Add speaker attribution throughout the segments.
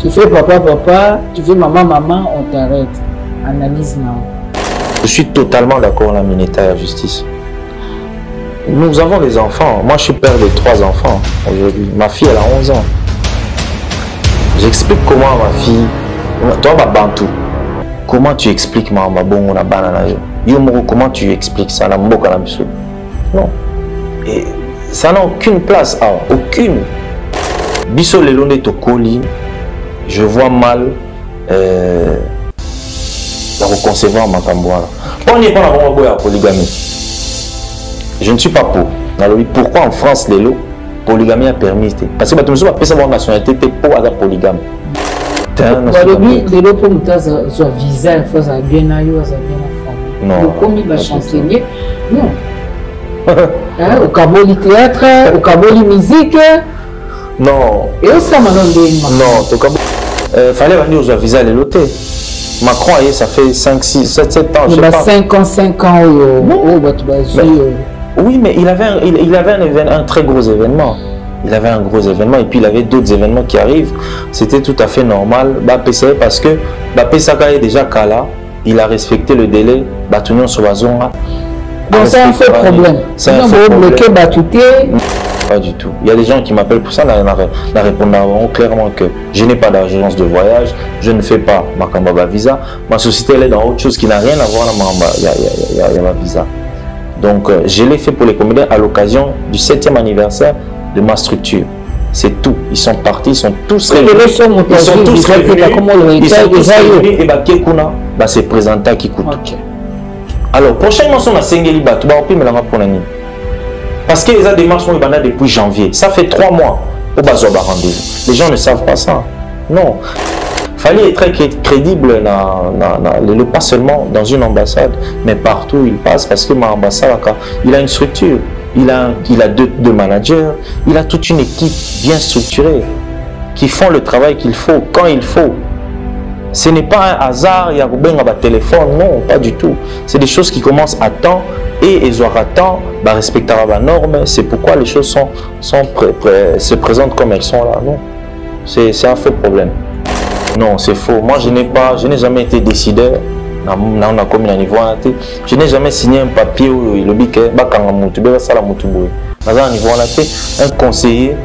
Speaker 1: Tu fais papa, papa, tu fais maman, maman, on t'arrête. Analyse non.
Speaker 2: Je suis totalement d'accord avec la ministère de la Justice. Nous avons des enfants. Moi, je suis père de 3 enfants aujourd'hui. Ma fille, elle a 11 ans. J'explique comment ma fille... Toi, ma bantou. Comment tu expliques ma bongo na banana? Comment tu expliques ça? Non. Et ça n'a aucune place. Ah, aucune. Biso le londe to koli. Je vois mal la reconcevoir ma camboire. On n'est pas la polygamie. Je ne suis pas pour. Pourquoi en France, les lots, polygamie a permis? Parce que tout le monde peut savoir nationalité pour avoir polygame.
Speaker 1: Les lots pour nous soit visa, il faut ça bien ailleurs, ça bien
Speaker 2: non.
Speaker 1: Comme il va chancelier, non. Au Kaboli théâtre, au Kaboli musique.
Speaker 2: Non.
Speaker 1: Et ça maintenant
Speaker 2: non. Fallait venir aux visa les lotés. Macron, ça fait 5, 6, 7 ans.
Speaker 1: Il a 5 ans.
Speaker 2: Oui, mais il avait un très gros événement. Il avait un gros événement et puis il avait d'autres événements qui arrivent. C'était tout à fait normal. Parce que Saka est déjà Kala. Il a respecté le délai. Batunion sur la zone.
Speaker 1: Donc c'est un faux problème. C'est un faux bloqué Batouté.
Speaker 2: Pas du tout. Il y a des gens qui m'appellent pour ça. La répondre clairement que je n'ai pas d'agence de voyage. Je ne fais pas ma Kambaba visa. Ma société elle est dans autre chose qui n'a rien à voir avec ma visa. Donc je l'ai fait pour les comédiens à l'occasion du 7e anniversaire de ma structure. C'est tout. Ils sont partis, ils sont tous réunis. Ils sont tous réunis et Kekuna c'est présentant qui coûte. Alors prochainement on a Sengeli Batou, parce que les démarches sont depuis janvier. Ça fait 3 mois au Bazoba rendez-vous. Les gens ne savent pas ça. Non. Fallait être très crédible, pas seulement dans une ambassade, mais partout où il passe, parce que ma ambassade, il a une structure, il a deux managers, il a toute une équipe bien structurée, qui font le travail qu'il faut, quand il faut. Ce n'est pas un hasard, il y a un téléphone, non, pas du tout. C'est des choses qui commencent à temps, et ils auront temps, respecter la norme, c'est pourquoi les choses se présentent comme elles sont là, non. C'est un faux problème. Non, c'est faux. Moi, je n'ai jamais été décideur. Je n'ai jamais signé un papier où il dit que un conseiller.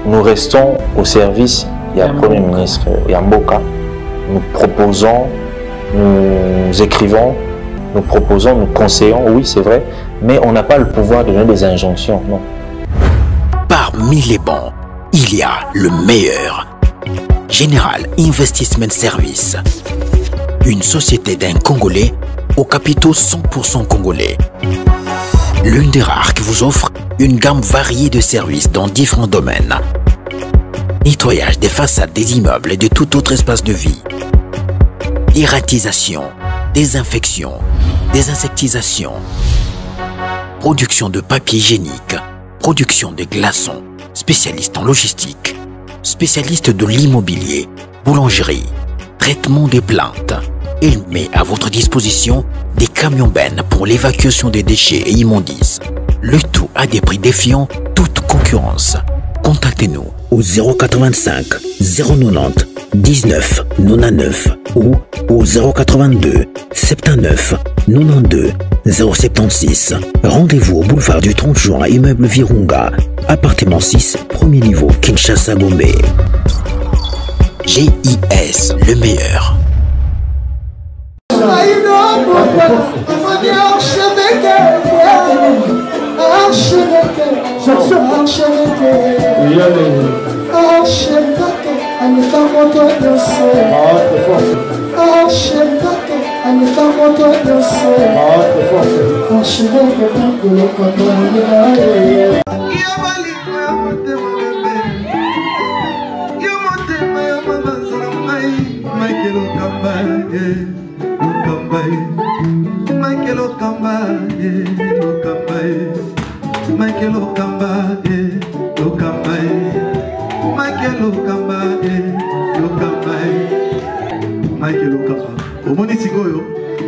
Speaker 2: Nous restons au service du Premier ministre Yamboka. Nous proposons, nous écrivons, nous proposons, nous conseillons, oui, c'est vrai, mais on n'a pas le pouvoir de donner des injonctions, non.
Speaker 3: Parmi les bons, il y a le meilleur. Général Investment Service, une société d'un Congolais aux capitaux 100% congolais. L'une des rares qui vous offre une gamme variée de services dans différents domaines. Nettoyage des façades des immeubles et de tout autre espace de vie. Dératisation, désinfection, désinsectisation. Production de papier hygiénique, production de glaçons, spécialiste en logistique. Spécialiste de l'immobilier, boulangerie, traitement des plaintes. Il met à votre disposition des camions-bennes pour l'évacuation des déchets et immondices. Le tout à des prix défiant toute concurrence. Contactez-nous au 085 090 19 99 ou au 082 79 92 076. Rendez-vous au boulevard du 30 juin, immeuble Virunga, appartement 6, premier niveau, Kinshasa, Gombe. GIS, le meilleur.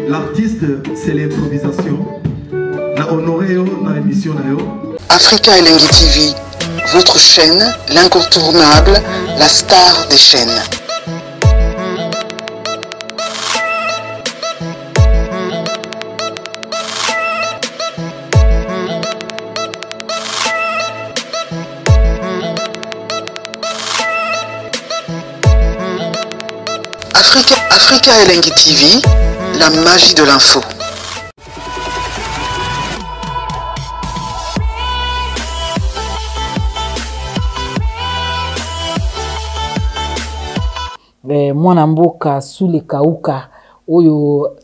Speaker 4: L'artiste, c'est l'improvisation. La honoré dans l'émission.
Speaker 5: Africa Elengi TV, Votre chaîne, l'incontournable, la star des chaînes. Africa Elengi TV, la magie de l'info.
Speaker 1: Mwana mboka Sule Kauka oyo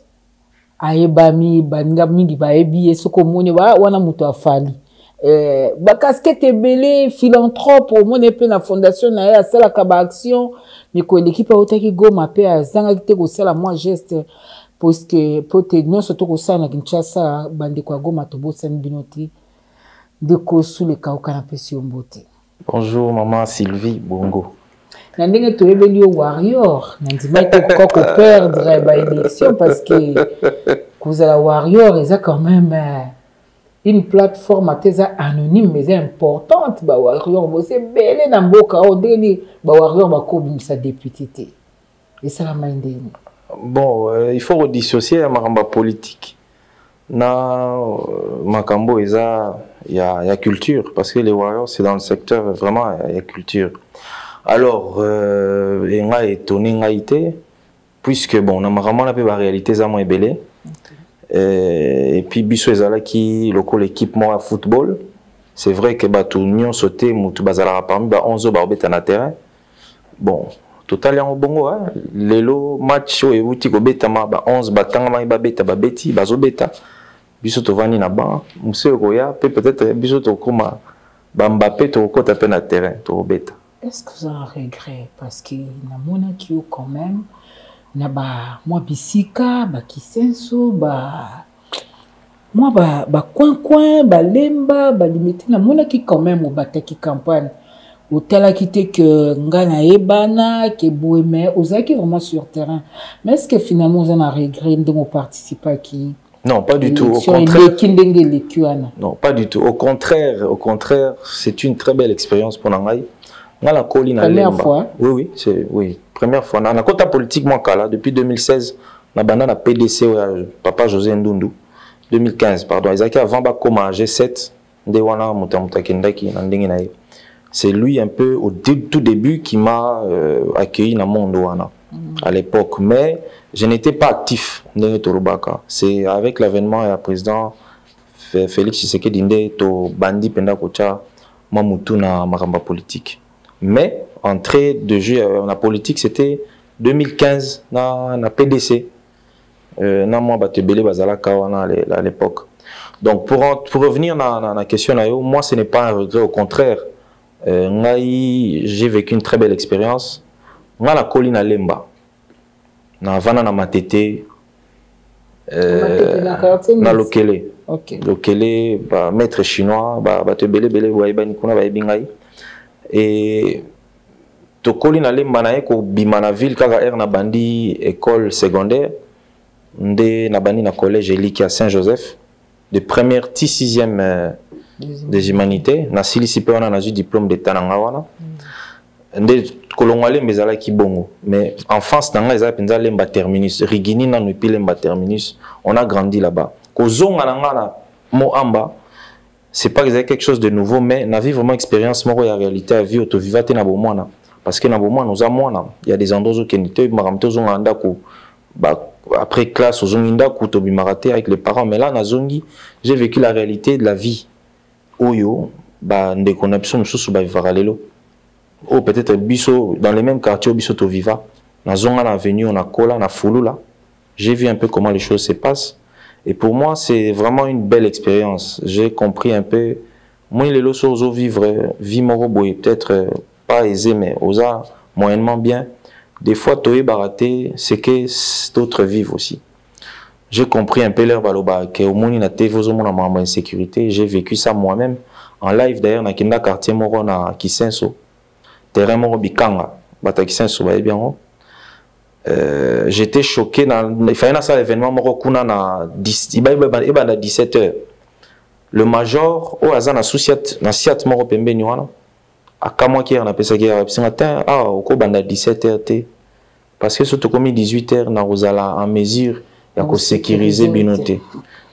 Speaker 1: ayebami baninga mingi baebi esoko moni wana muto afali ba casquette ebele philanthrope omone pe na fondation na ya sala ka ba action miko l'équipe otaki Goma pe azanga kite ko sala moi geste parce que pote nyonso to ko sala na Kinshasa bande kwa Goma to bosani binoti de ko Sule Kauka na pesi ombote.
Speaker 2: Bonjour maman Sylvie Bongo.
Speaker 1: Nandenge to ebeli au warrior nandima te ko perdre ba élection parce que la warrior est quand même une plateforme anonyme mais importante ba warrior bo se belé na mboka o deli ba warrior ba ko bimisa député et ça la mandeni.
Speaker 2: Bon il faut redissocier la maramba politique na makambo eza ya culture parce que les warriors c'est dans le secteur vraiment il y a culture. Alors, il m'a étonné, puisque bon, on a vraiment la réalité ça m'a ébélé. Et puis biso ezala qui local équipement à football, c'est vrai que tout nion sauté mutu bazala parmi 11 ba obeta na terrain. Bon, total en bongo hein, lelo match o euti ko beta ma 11 batanga ma ba beta ba beti bazo beta. Biso to vani na ba, monsieur Roya peut-être biso to koma ba Mbappé to ko taper na terrain to beta.
Speaker 1: Est-ce que vous en regret parce que na mona ki quand même na ba moi bisika ba kisenso ba moi ba coin ba lemba ba limité na mona ki quand même au bataki campagne au tel quitté que ngana ebana que bohemé ozaki vraiment sur terrain mais est-ce que finalement vous en a regret de participer qui
Speaker 2: non pas du tout au
Speaker 1: contraire
Speaker 2: non pas du tout au contraire c'est une très belle expérience pour Nangai. La colline
Speaker 1: première fois.
Speaker 2: Oui, c'est oui, première fois. Dans la côte politique, moi, depuis 2016, la banane a PDC, papa José Ndundu. 2015, pardon. Isaac avant Bakoma G7, c'est lui un peu au tout début qui m'a accueilli dans mon Douana à l'époque. Mais je n'étais pas actif dans Torobaka. C'est avec l'avènement et le président Félix Tshisekedi Dinde, to bandi penda kocha, Mamoutou na maramba politique. Mais entrée de jeu en politique, c'était 2015 na PDC. Na moi batebele bazala kawana à l'époque. Donc pour revenir à la question moi ce n'est pas un regret, au contraire. J'ai vécu une très belle expérience. Moi la colline à Lemba. Na vana na matete. Na lokele.
Speaker 1: OK.
Speaker 2: Lokele ba maître chinois batebele bele waiba nikuna ba ebingai. Et tokoli na lemba na eko bimana ville kaka er na bandi école secondaire nde na bandi na collège Eliki à Saint-Joseph de première ti 6e des humanités na silisi pe wana na ju diplôme d'état na ngawana nde kolongwa lemba ezala ki bongo mais en France na nga ezala penza lemba terminus rigini na nupi lemba terminus on a grandi là-bas kozonga na nga na mo amba. C'est pas quelque chose de nouveau, mais na vie vraiment expérience, moi, la réalité à vie, auto-vivate na bomona. Parce que na bomona, nous avons il y a des endroits où kenite, maramto zonga ko, après classe, aux zonginda ko to bimarate avec les parents. Mais là, na zongi, j'ai vécu la réalité de la vie. Oyo, nde connexion, nous ba vivaralelo. Oh, peut-être biso, dans les mêmes quartiers, biso to viva. Na zonga na avenue, on a kola, na foulou là. J'ai vu un peu comment les choses se passent. Et pour moi, c'est vraiment une belle expérience. J'ai compris un peu. Moi, les losos vivre, vie moroboy, peut-être pas aisé, mais osa moyennement bien. Des fois, toé baraté, c'est que d'autres vivent aussi. J'ai compris un peu leur baloba, que au moins, il y a des insécurité. J'ai vécu ça moi-même. En live, d'ailleurs, dans le quartier moro na Kisenso. Terrain moro bikanga. Bata Kisenso, bah, bien, j'étais choqué il fallait ça l'événement morokuna na 17h le major au azana souciat na siat moro pembe nywana à kamwa qui on appelle ça qui ce matin au cours banda 17h parce que surtout comme 18h na rozala en mesure ya ko sécuriser binoté.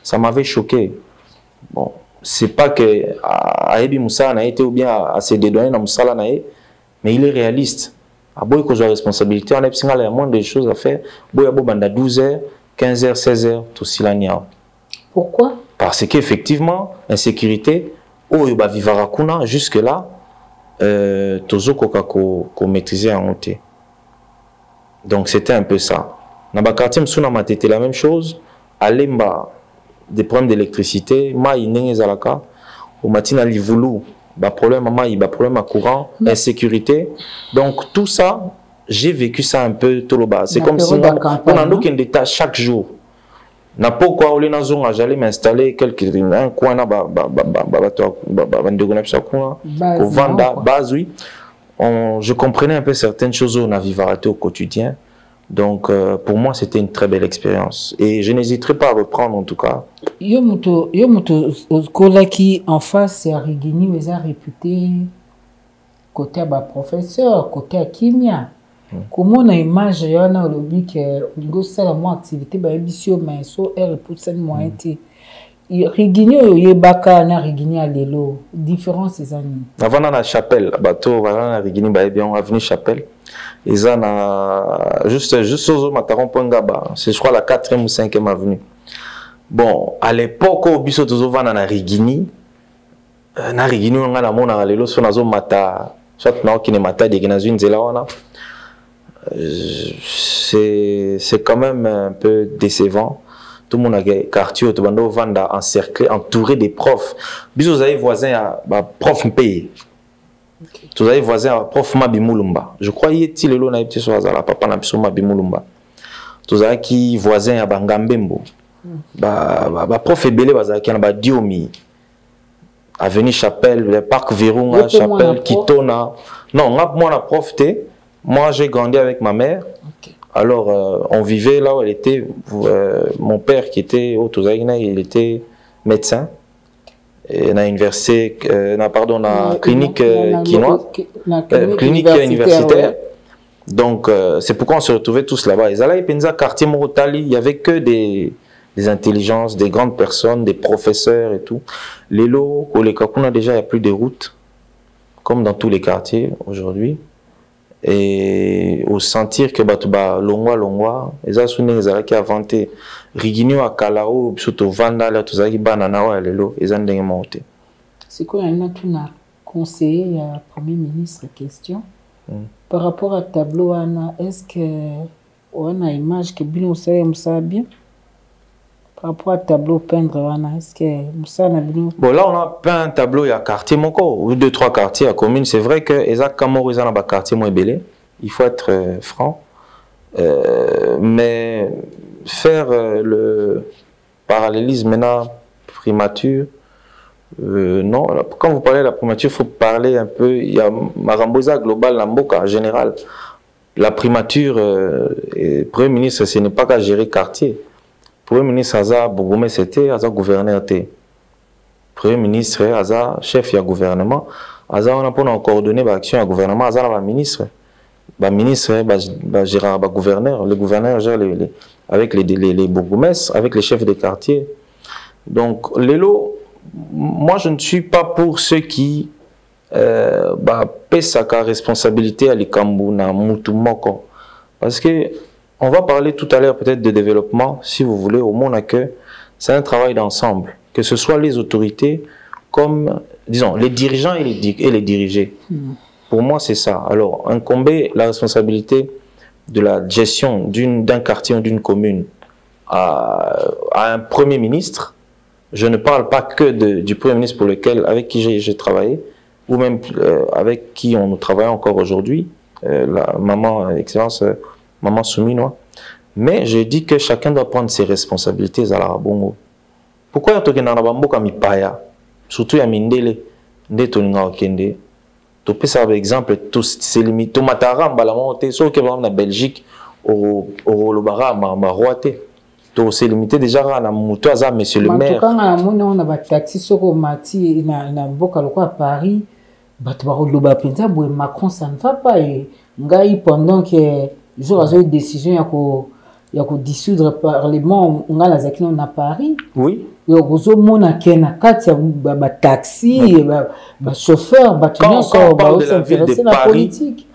Speaker 2: Ça m'avait choqué. Bon, c'est pas que Aebi Moussa n'a été ou bien à se dédouaner dans Moussa mais il est réaliste. À boy que j'ai responsabilité, on a besoin de moins de choses à faire. Boy abo banda 12h, 15h, 16h tout silania.
Speaker 1: Pourquoi?
Speaker 2: Parce qu'effectivement, insécurité oh yoba vivara kuna jusque là tozo koka ko maîtriser en honte. Donc c'était un peu ça. Dans le quartier Msuna Matete la même chose, à Lemba des problèmes d'électricité, maï n'engé zalaka, au matin à Livoulou, bah problème à maï, bah problème à courant, insécurité. Donc tout ça, j'ai vécu ça un peu tout le bas. C'est comme si on a aucun détail chaque jour. Na pourquoi au lieu j'allais m'installer un coin là je comprenais un peu certaines choses on a vivaraté au quotidien. Donc pour moi c'était une très belle expérience et je n'hésiterai pas à reprendre en tout cas.
Speaker 1: Yomuto qui en face c'est Rigini mais a réputé côté à professeur côté à Kimia. Comment on a image yana olobi que ngo sala mo activité ba ebisio mais so elle pour cette moitié Rigini yebaka na Rigini à lelo différence ces années
Speaker 2: avant na chapelle bateau voilà na Rigini ba bien avenue chapelle et ça na juste aux mataron pongaba c'est je crois la 4e ou 5e avenue. Bon à l'époque au biso tozo vana na Rigini on a la mona lelo so nazo mata soit na okine mata de na une zela wana. C'est quand même un peu décevant. Tout le monde a quartier, tout le monde a encerclé, entouré des profs. Bisous, vous avez voisin à prof payé. Vous avez voisin à prof Mabimulumba. Je croyais que le lot été sur la papa n'a pas Mabimulumba. Vous avez qui voisin à Bangambembo. Prof Ebele, vous avez qui a Diomi. Avenue Chapelle, le parc Virunga, Chapelle, Kitona. Non, moi, la prof T. Moi, j'ai grandi avec ma mère. Okay. Alors, on vivait là où elle était. Mon père, qui était au Tozaïna, il était médecin. Et dans l'université, pardon, dans la clinique quinoise, clinique universitaire. Ouais. Donc, c'est pourquoi on se retrouvait tous là-bas. Et là, quartier Morotali, il n'y avait que des intelligences, des grandes personnes, des professeurs et tout. Les lots, au Lekakuna, déjà, il n'y a plus de routes, comme dans tous les quartiers aujourd'hui. Et au sentir que longwa eza sune ezala ki avanté Rigini wa kalao surtout vanda la tozaki banana wa lelo eza ndenge monté.
Speaker 1: C'est quoi un tuna conseiller à premier ministre question par rapport à tableau ana est-ce que on a image que bien ça bien par rapport à tableau peindre ana est-ce que Moussa na bien.
Speaker 2: Bon là on a peint un tableau il y a quartier moko ou 2-3 quartiers à commune. C'est vrai que Ezak Kamoro eza na ba quartier mo ebelé. Il faut être franc, mais faire le parallélisme maintenant primature, non. Quand vous parlez de la primature, il faut parler un peu. Il y a Marambosa global, Namboka en général. La primature, et Premier ministre, ce n'est pas qu'à gérer quartier. Premier ministre, Aza Bogoumé, c'était Aza gouverneur. Premier ministre, Aza chef du gouvernement. Aza on a pour coordonner l'action du gouvernement. Aza la ministre. Ministre, gérant, gouverneur. Le gouverneur gère avec les bourgmestres, avec les chefs de quartier. Donc, les lots, moi je ne suis pas pour ceux qui paient sa responsabilité à l'Ikambu, na Mutumoko. Parce que on va parler tout à l'heure peut-être de développement, si vous voulez, au monde que c'est un travail d'ensemble. Que ce soit les autorités, comme, disons, les dirigeants et les dirigés. Pour moi, c'est ça. Alors, incomber la responsabilité de la gestion d'un quartier ou d'une commune à un premier ministre. Je ne parle pas que du premier ministre avec qui j'ai travaillé, ou même avec qui on travaille encore aujourd'hui, la maman, excellence, maman Souminois. Mais je dis que chacun doit prendre ses responsabilités à la Bongo. Pourquoi il y a un Bambo comme Ipaya, surtout à Mindele, Ndetonga Okende? Tu peux savoir, par exemple, c'est limité. Tu m'attends à la montée, sauf que en Belgique, au Lobara, c'est limité déjà à la moto, monsieur le maire.
Speaker 1: Quand on a un taxi sur Mati, à Paris, Macron, ça ne va pas. Et pendant que jour a eu décision, il y a dissoudre le Parlement, on a la Zakine à Paris.
Speaker 2: Oui.
Speaker 1: Il y a taxi, chauffeur,
Speaker 2: quand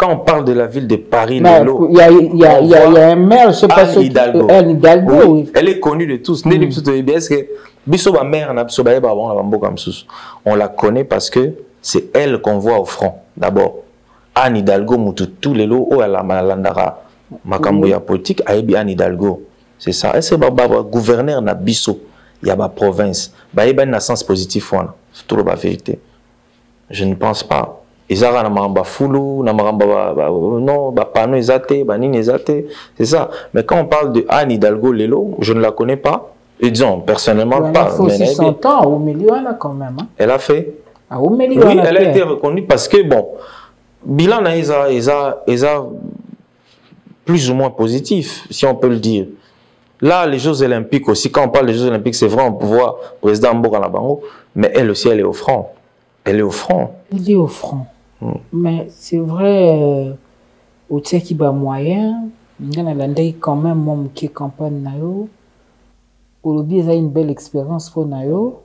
Speaker 2: on parle de la ville de Paris,
Speaker 1: il y a un maire, je ne sais pas si
Speaker 2: Anne Hidalgo.
Speaker 1: Oui.
Speaker 2: Elle est connue de tous. On la connaît parce que c'est elle qu'on voit au front. D'abord, Anne Hidalgo, tous les lots, elle a malandara. Makamboya politique, Anne Hidalgo. C'est ça. Elle c'est gouverneur na biso. Il y a ma province. Il y a un sens positif. C'est tout la vérité. Je ne pense pas. Ils ont un foulou, non, c'est ça. Mais quand on parle de Anne Hidalgo Lelo, je ne la connais pas. Et disons, personnellement, pas.
Speaker 1: Elle a fait 100 ans au milieu, quand même.
Speaker 2: Elle a fait.
Speaker 1: Au milieu,
Speaker 2: oui, elle a été reconnue parce que, bon, bilan, ils ont plus ou moins positif, si on peut le dire. Là, les Jeux Olympiques aussi, quand on parle des Jeux Olympiques, c'est vrai, on peut voir le président Mboka Nabango, mais elle aussi, elle est au front. Elle est au front.
Speaker 1: Elle est au front. Mais c'est vrai, au Tchèque, il y a moyen. Il y a quand même moi qui campagne nayo. Au lobby, il a une belle expérience pour nayo.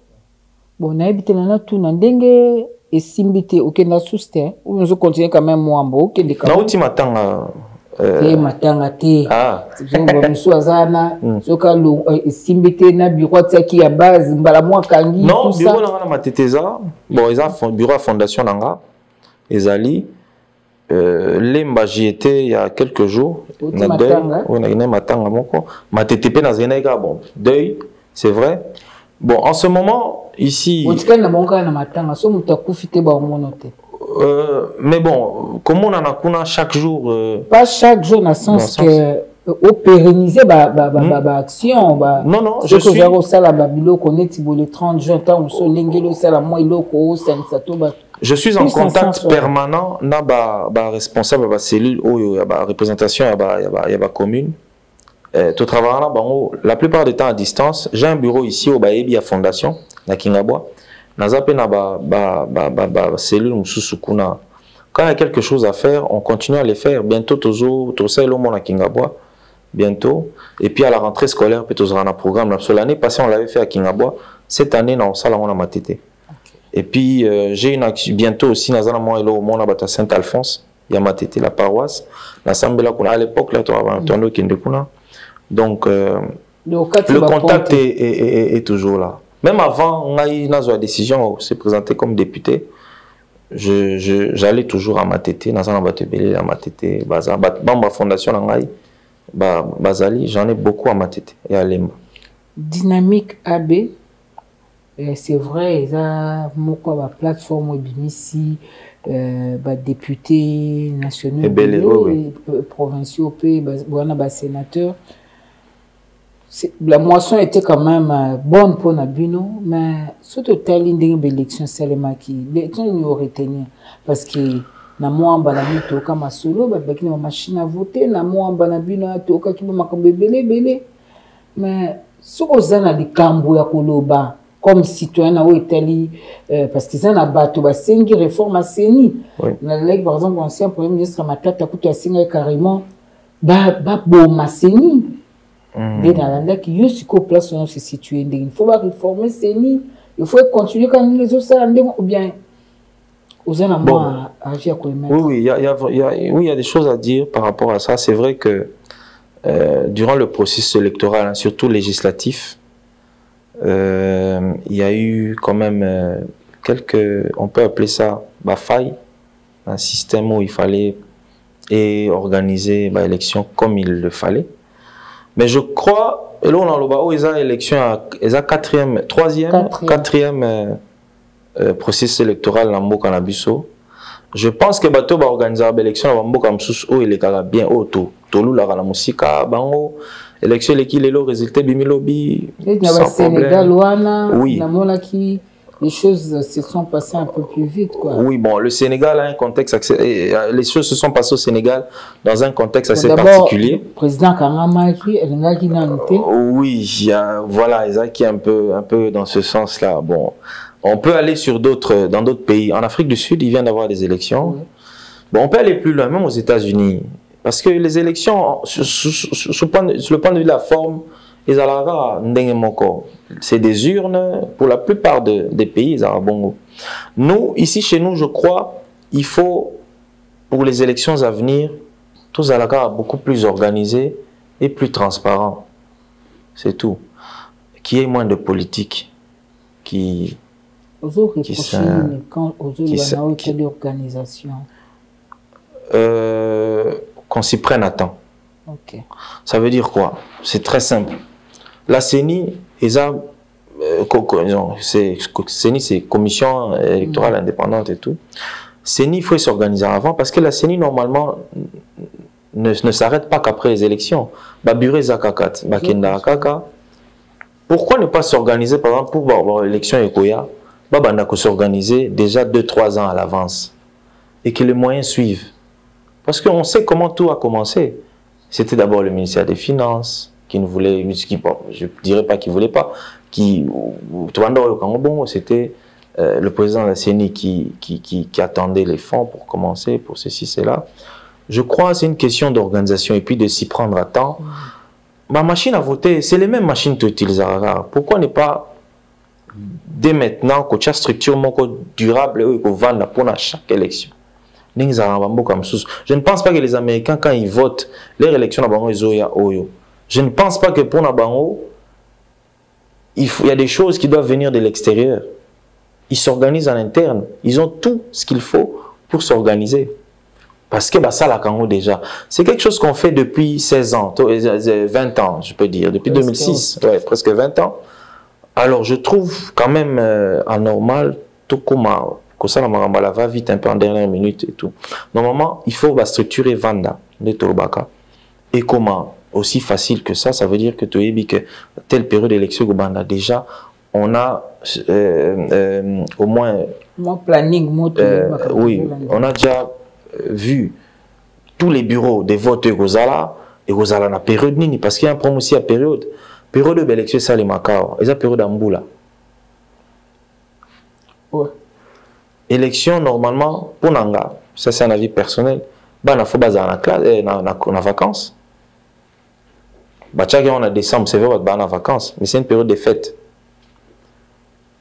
Speaker 1: Bon, on a habité là tout dans dengue et simbité aucun na souste. Ou nous continuer quand même moi mbo aucun des cas.
Speaker 2: Na uti matanga
Speaker 1: matanga te. Ah. C'est bon monsieur azana. Soka lo simbité na bureau tsaki ya base mbala moi kangi.
Speaker 2: Non, bureau na mateteza. Bon, ils ont bureau à fondation nanga. Ezali. Lemba j'y étais il y a quelques jours. On a une matanga moko. Matetepe na zenega bon. Deuil, c'est vrai. Bon, en ce moment, ici... mais bon, comment on en a chaque jour...
Speaker 1: Pas chaque jour, dans le sens que... Au pérenniser action.
Speaker 2: Non, non,
Speaker 1: je suis...
Speaker 2: Je suis en contact permanent avec la responsable de la cellule, la représentation de la commune. Tout travail la plupart du temps à distance. J'ai un bureau ici au Baebi à Fondation, à Kingabwa. Quand il y a quelque chose à faire, on continue à les faire. Bientôt, tout ça, le monde à Kingabwa. Bientôt. Et puis à la rentrée scolaire, peut-être un programme. L'année passée, on l'avait fait à Kingabwa. Cette année, on a matété. Et puis, j'ai une action bientôt aussi, dans un mois, à Saint-Alphonse. Il y a matété, la paroisse. L'assemblée, à l'époque, là, tu as entendu Kindekuna. Donc, le contact est toujours là. Même avant, on a eu la décision de se présenter comme député. J'allais toujours à Matete, dans un Abatebele, à Matete, dans ma fondation, j'en ai beaucoup à Matete et à Lemba.
Speaker 1: Dynamique AB, c'est vrai, il y a une plateforme ici, députés nationaux, provinciaux, sénateurs. La moisson était quand même bonne pour Nabino, mais surtout telle une élection, c'est le maquis. L'élection nous retenir parce que na moi en banabino toka masolo, baki na machine à voter, na moi en banabino toka qui m'a belé, mais ce qu'on a na likambo ya koloba comme citoyen na Itali parce que ça na bato ba sengi réforme à seni. Na leg par exemple ancien premier ministre Matata kutu asinga carrément ba boma seni. Il faut réformer CENI, il faut continuer quand les autres ou bien
Speaker 2: oui, il y a des choses à dire par rapport à ça. C'est vrai que durant le processus électoral, hein, surtout législatif, il y a eu quand même quelques, on peut appeler ça faille, un système où il fallait organiser l'élection comme il le fallait. Mais je crois, et là on a le élection, ils ont quatrième processus électoral dans le Canabiso. Je pense que bateau va organiser l'élection dans le Canabiso où il est bien haut, tout le la musique, bango, élection qui est le résultat bimilobi.
Speaker 1: Sénégal, oui. Les choses se sont passées un peu plus vite, quoi.
Speaker 2: Oui, bon, le Sénégal a un contexte, les choses se sont passées au Sénégal dans un contexte assez particulier.
Speaker 1: Le président Karamaki,
Speaker 2: oui, voilà, Isaac est un peu dans ce sens-là. Bon, On peut aller dans d'autres pays. En Afrique du Sud, il vient d'avoir des élections.
Speaker 1: Oui.
Speaker 2: Bon, on peut aller plus loin, même aux États-Unis. Parce que les élections, sur le point de vue de la forme, c'est des urnes. Pour la plupart des pays, bongo. Nous, ici, chez nous, je crois, il faut, pour les élections à venir, tout ça beaucoup plus organisé et plus transparent. C'est tout. Qu'il y ait moins de politique qui qu'on s'y prenne à temps.
Speaker 1: Okay.
Speaker 2: Ça veut dire quoi? C'est très simple. La CENI, c'est Commission électorale indépendante et tout. CENI, il faut s'organiser avant parce que la CENI, normalement, ne s'arrête pas qu'après les élections. Pourquoi ne pas s'organiser, par exemple, pour avoir l'élection Ekoya, s'organiser déjà 2-3 ans à l'avance et que les moyens suivent? Parce qu'on sait comment tout a commencé. C'était d'abord le ministère des Finances qui ne voulait, je ne dirais pas qu'il ne voulait pas, c'était le président de la CENI qui attendait les fonds pour commencer, pour ceci, cela. Je crois que c'est une question d'organisation et puis de s'y prendre à temps. Ma machine à voter, c'est les mêmes machines que tu utilises. Pourquoi ne pas, dès maintenant, que tu as une structure durable et qu'on vende pour chaque élection? Je ne pense pas que les Américains, quand ils votent, leur élection, je ne pense pas que pour Nabango, il y a des choses qui doivent venir de l'extérieur. Ils s'organisent en interne. Ils ont tout ce qu'il faut pour s'organiser. Parce que ça, la Congo déjà, c'est quelque chose qu'on fait depuis 16 ans, 20 ans, je peux dire, depuis 2006, ouais, presque 20 ans. Alors, je trouve quand même anormal, tout comme ça, la va vite un peu en dernière minute et tout. Normalement, il faut structurer Vanda, de Tolobaka. Et comment? Aussi facile que ça veut dire que tu as dit que telle période d'élection au Banda, déjà, on a au moins...
Speaker 1: Mon planning,
Speaker 2: oui, on a déjà vu tous les bureaux des votes et Gozala na période nini, parce qu'il y a un problème aussi à période de l'élection, ça les Macao, et ça période d'Amboula.
Speaker 1: Ouais.
Speaker 2: Élection, normalement, pour Nanga, ça c'est un avis personnel, il faut baser en vacances. On a décembre, c'est vrai, en vacances, mais c'est une période de fête.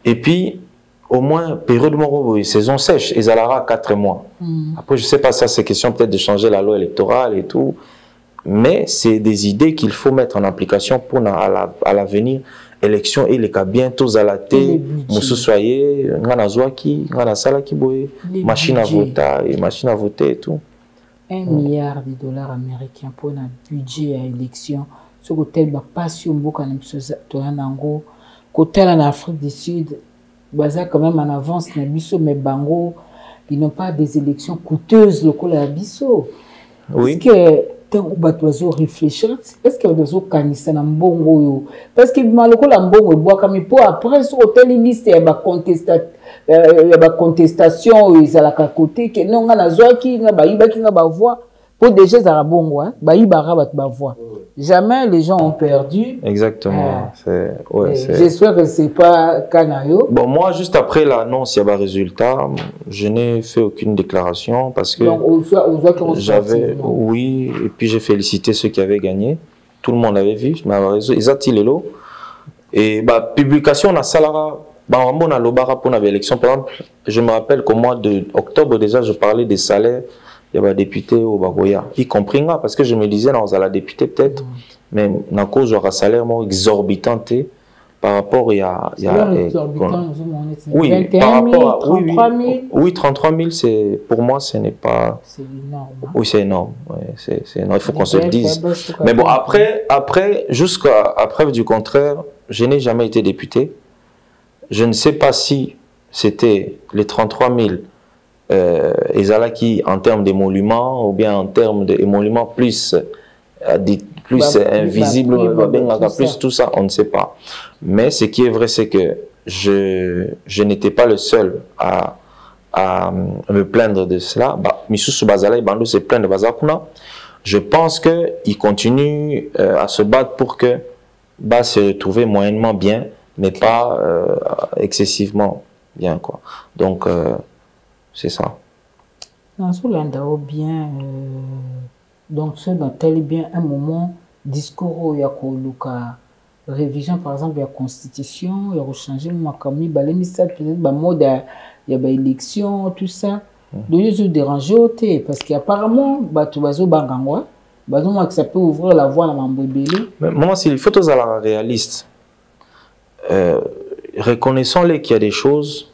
Speaker 2: Et puis, au moins, période de saison sèche, ils allaient à 4 mois. Après, je ne sais pas, ça c'est question peut-être de changer la loi électorale et tout, mais c'est des idées qu'il faut mettre en application pour à l'avenir. Élection et les cas bientôt à la télé, soyez, machine à voter et tout.
Speaker 1: 1 milliard de dollars américains pour un budget à élection. Ce côté, passion beaucoup côté en Afrique du Sud, quand même en avance, mais Bango, ils n'ont pas des élections coûteuses locales à Bisso.
Speaker 2: Oui.
Speaker 1: Est-ce que tu as réfléchi? Est-ce que tu as canissé dans Bongo? Parce que le Bongo, pour après, sur l'hôtel, il y a contestation, ils ont à côté, que non, on a la voix. Pour déjà, ils ont Bongo, voix. Jamais les gens ont perdu.
Speaker 2: Exactement.
Speaker 1: J'espère que ce n'est pas Kanayo.
Speaker 2: Bon, moi, juste après l'annonce, il y a un résultat. Je n'ai fait aucune déclaration parce que j'avais, oui, et puis j'ai félicité ceux qui avaient gagné. Tout le monde avait vu. Ils ont tiré l'eau. Et publication, on a Salara. On a l'Obara pour l'élection. Par exemple, je me rappelle qu'au mois d'octobre, déjà, je parlais des salaires. Il y a des députés au Bagoya, y compris moi, parce que je me disais, non, on a la députée peut-être, mais dans cause j'aurai un salaire exorbitant par rapport à...
Speaker 1: Oui, par rapport à 33 000.
Speaker 2: Oui, 33 000, pour moi, ce n'est pas...
Speaker 1: C'est énorme.
Speaker 2: Oui, c'est énorme. Ouais, c'est énorme. Il faut qu'on se le dise. Mais bon, après, jusqu'à preuve du contraire, je n'ai jamais été député. Je ne sais pas si c'était les 33 000 qui en termes d'émoluments ou bien en termes d'émoluments plus invisibles, plus tout ça, on ne sait pas. Mais ce qui est vrai, c'est que je n'étais pas le seul à me plaindre de cela. Je pense qu'il continue à se battre pour que se retrouver moyennement bien, mais pas excessivement. bien quoi. Donc c'est ça.
Speaker 1: Non, sur l'endroit bien, donc ce dont tel bien un moment discours il y a quoi révision par exemple il y a constitution il y a changer le macami balemi ça peut-être ba mode il y a ba élection tout ça donc ils ont dérangé parce qu'apparemment bah tu vas au bangangwa bah donc ça peut ouvrir la voie à Mambébélé.
Speaker 2: Mais moi s'il faut tous à réaliste reconnaissons-les qu'il y a des choses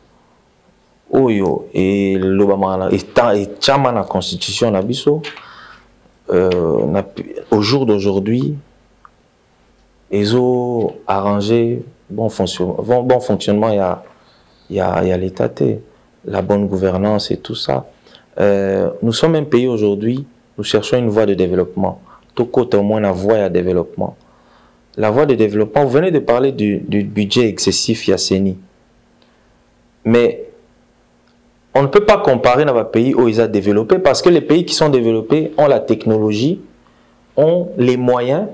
Speaker 2: oyo et l'obama et chama la constitution na biso au jour d'aujourd'hui ils ont arrangé bon fonctionnement il y a l'état la bonne gouvernance et tout ça. Nous sommes un pays aujourd'hui, nous cherchons une voie de développement. Tout côté au moins la voie de développement. La voie de développement, vous venez de parler du budget excessif Yasseni. Mais on ne peut pas comparer dans un pays où ils ont développé parce que les pays qui sont développés ont la technologie, ont les moyens,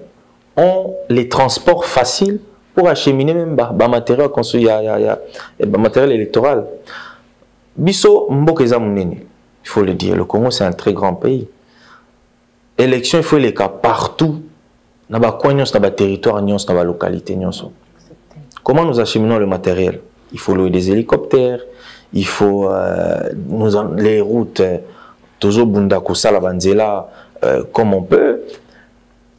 Speaker 2: ont les transports faciles pour acheminer même matériel matériel électoral. Biso Mbokeza Mounene, il faut le dire, le Congo c'est un très grand pays. Élection, il faut les cas partout. Dans le territoire, dans la localité. Comment nous acheminons le matériel? Il faut louer des hélicoptères, il faut les routes, Tozo Bundako Salabanzela, comme on peut.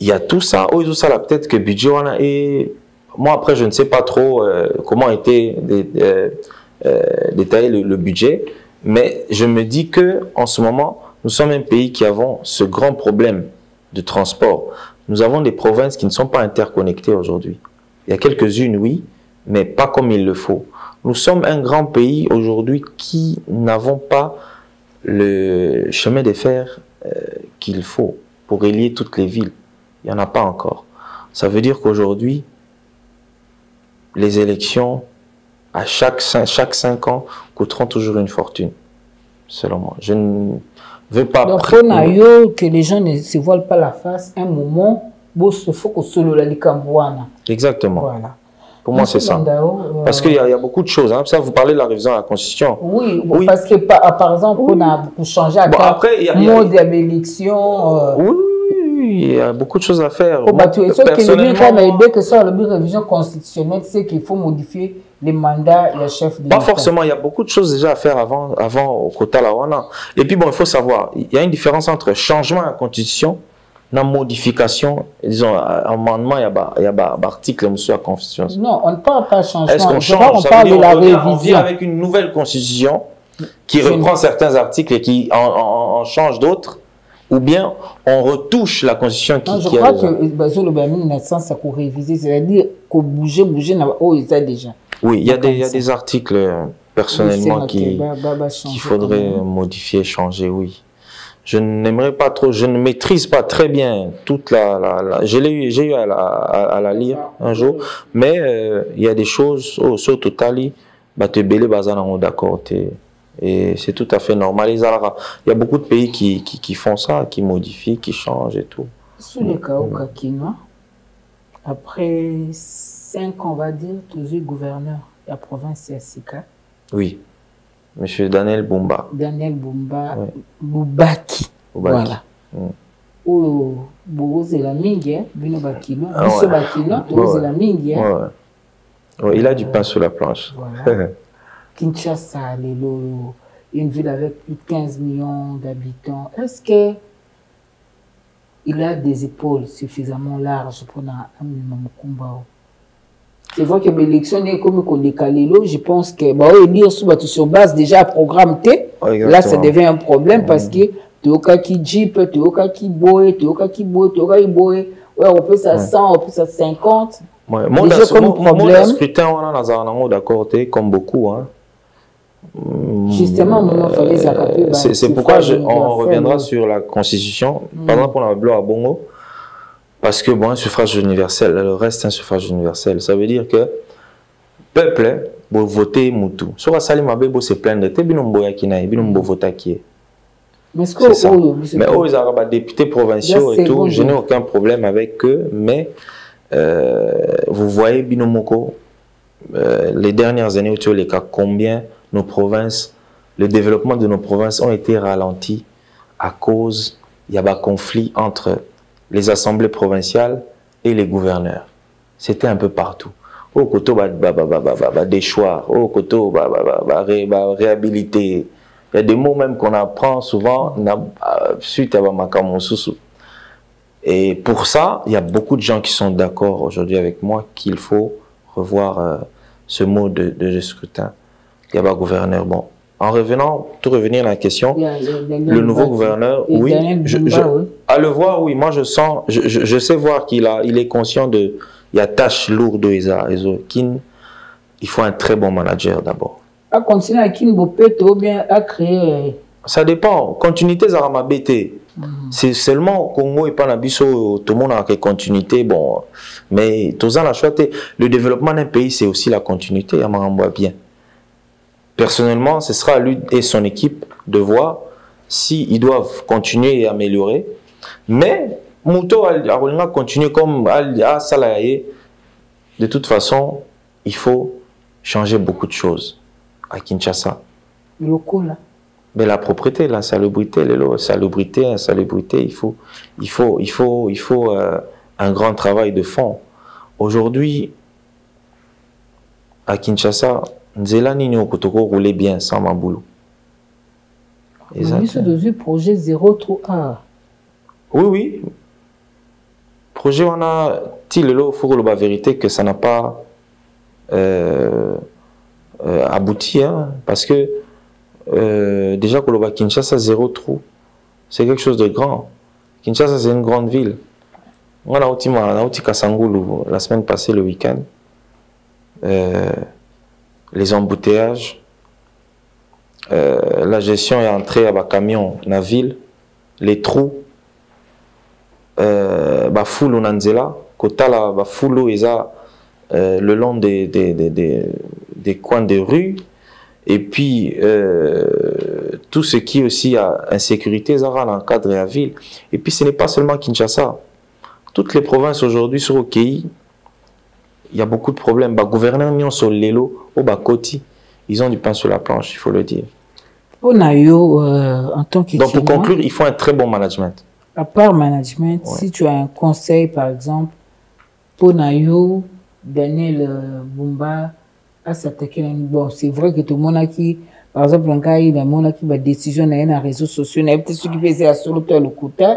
Speaker 2: Il y a tout ça. Oh, ça là peut-être que budget et moi après je ne sais pas trop comment était détaillé le budget, mais je me dis que en ce moment nous sommes un pays qui avons ce grand problème de transport. Nous avons des provinces qui ne sont pas interconnectées aujourd'hui. Il y a quelques-unes oui, mais pas comme il le faut. Nous sommes un grand pays aujourd'hui qui n'avons pas le chemin de fer qu'il faut pour relier toutes les villes. Il n'y en a pas encore. Ça veut dire qu'aujourd'hui, les élections, à chaque 5 ans, coûteront toujours une fortune, selon moi. Je ne veux pas...
Speaker 1: Donc, que les gens ne se voilent pas la face, un moment, il faut que solo la likambouana.
Speaker 2: Exactement.
Speaker 1: Voilà.
Speaker 2: Pour moi, c'est ça. Parce qu'il y a beaucoup de choses. Hein. Ça, vous parlez de la révision à la Constitution.
Speaker 1: Oui, oui. Parce que, par exemple, pour changer à
Speaker 2: après, il y a
Speaker 1: mode d'élection...
Speaker 2: Oui, il y a beaucoup de choses à faire.
Speaker 1: Oh, moi, personnellement... que ça, la révision constitutionnelle, c'est qu'il faut modifier les mandats et les chefs de
Speaker 2: Pas forcément, il y a beaucoup de choses déjà à faire avant au Kota Lawana. Et puis, bon, il faut savoir, il y a une différence entre changement à la Constitution la modification, disons, amendement, il y a article de la Constitution.
Speaker 1: Non, on ne parle pas de changement.
Speaker 2: Est-ce qu'on change?
Speaker 1: On parle de la révision.
Speaker 2: On vient avec une nouvelle Constitution qui reprend certains articles et qui en change d'autres, ou bien on retouche la Constitution qui...
Speaker 1: Non, je crois que le 1900, ça faut réviser, c'est-à-dire qu'on bouger, il ça déjà.
Speaker 2: Oui, il y a des articles, personnellement, qu'il faudrait modifier, changer, oui. Je n'aimerais pas trop, je ne maîtrise pas très bien toute j'ai eu à la lire un jour, mais il y a des choses, au total, d'accord, et c'est tout à fait normal. Il y a beaucoup de pays qui font ça, qui modifient, qui changent et tout.
Speaker 1: Sous le cas au Kakinois, après 5 ans, on va dire, tous les gouverneurs de la province de Sika.
Speaker 2: Oui. Monsieur Daniel Bumba.
Speaker 1: Daniel Bumba, ouais. Boubaki. Voilà. Oh, c'est la mingue, Bino Bakino. Monsieur Bakino, c'est la mingue.
Speaker 2: Il a du pain sur la planche.
Speaker 1: Voilà. Kinshasa, une ville avec plus de 15 millions d'habitants. Est-ce qu'il a des épaules suffisamment larges pour un combat? C'est vrai que l'élection est comme qu'on décalé, je pense que élire sur base déjà programme T, là ça devient un problème parce que tu as qui Jeep, tu as qui Boy, on peut ça 100, on peut ça 50.
Speaker 2: Moi, scrutin, on a d'accord, comme beaucoup. Hein.
Speaker 1: Justement,
Speaker 2: c'est pourquoi on reviendra sur la Constitution. Par exemple, on a Blo à Bongo. Parce que bon, un suffrage universel, le reste un suffrage universel. Ça veut dire que peuple, vous votez Moutou. Sur la salle, ma bébé, c'est plein de temps. Mais ils ont des députés provinciaux et tout. Je n'ai aucun problème avec eux. Mais vous voyez, Binomoko, les dernières années, les cas combien nos provinces, le développement de nos provinces ont été ralentis à cause, il y a un conflit entre les assemblées provinciales et les gouverneurs. C'était un peu partout. Au côté, déchoir, au côté, réhabiliter. Il y a des mots même qu'on apprend souvent suite à Makamonsusu. Et pour ça, il y a beaucoup de gens qui sont d'accord aujourd'hui avec moi qu'il faut revoir ce mot de scrutin. Il y a pas gouverneur. Bon, en revenant, tout revenir à la question, le nouveau gouverneur, oui, à le voir, oui, moi je sens, je sais voir il est conscient de, il y a tâche lourde il faut un très bon manager d'abord.
Speaker 1: À continuer à Kinbopé, ou bien à créer.
Speaker 2: Ça dépend. Continuité, ça m'a bêté. C'est seulement au Congo et pas dans tout le monde a une continuité. Bon, mais le développement d'un pays, c'est aussi la continuité. À m'en bien. Personnellement, ce sera à lui et son équipe de voir s'ils doivent continuer et améliorer. Mais Mouto a continué comme à Salaye. De toute façon, il faut changer beaucoup de choses à Kinshasa.
Speaker 1: Locaux là.
Speaker 2: Mais la propreté, la salubrité, insalubrité, il faut un grand travail de fond. Aujourd'hui, à Kinshasa, Nzela Nino Kotoko roulait bien sans Maboulou.
Speaker 1: Exactement. Nous projet 0 trop A.
Speaker 2: Oui. Projet, on a dit la vérité que ça n'a pas abouti, hein, parce que déjà Koloba Kinshasa 0 trou, c'est quelque chose de grand. Kinshasa c'est une grande ville. On a outi Kasangulu la semaine passée, le week-end. Les embouteillages, la gestion est entrée à bas camion dans la ville, les trous, foulou nanzela, kotala foulou eza le long des coins de rue. Et puis, tout ce qui est aussi à insécurité, ça dans le cadre de la ville. Et puis, ce n'est pas seulement Kinshasa. Toutes les provinces aujourd'hui sur le pays, il y a beaucoup de problèmes. Les gouverneurs sur l'élo, au Bakoti, ils ont du pain sur la planche, il faut le dire.
Speaker 1: En tant que
Speaker 2: donc, pour conclure, il faut un très bon management.
Speaker 1: À part management, si tu as un conseil, par exemple, pour Nayo, Daniel Bumba, à s'attaquer. Bon, c'est vrai que tout le monde a qui, par exemple, un cas, il y a monde qui va décision dans les réseaux sociaux, il y a peut-être ceux qui faisaient sur le côté,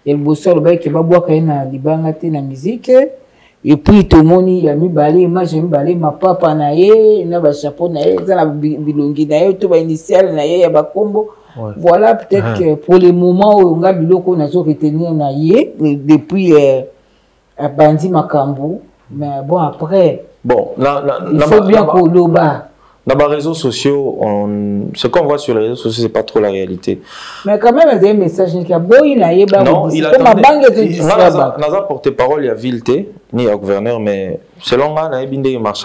Speaker 1: il y a le bosseur, le bail qui va boire quand il y a des bangates dans la musique, et puis tout le monde, il a mis balai, moi j'ai mis balai, ma papa naïe, il y a un chapeau naïe, il y a un bilongi naïe, tout va initial naïe, il y a un combo. Voilà, peut-être que pour les moments où on a biloko, on a retenir naïe, depuis à Bandi Makambo, mais bon, après.
Speaker 2: Bon,
Speaker 1: il faut bien qu'on le bat.
Speaker 2: Dans les réseaux sociaux, ce qu'on voit sur les réseaux sociaux, ce n'est pas trop la réalité.
Speaker 1: Mais quand même, il y a des messages qui ont
Speaker 2: non, il a porte-parole, il y a Vilte, ni il y a gouverneur, mais selon moi,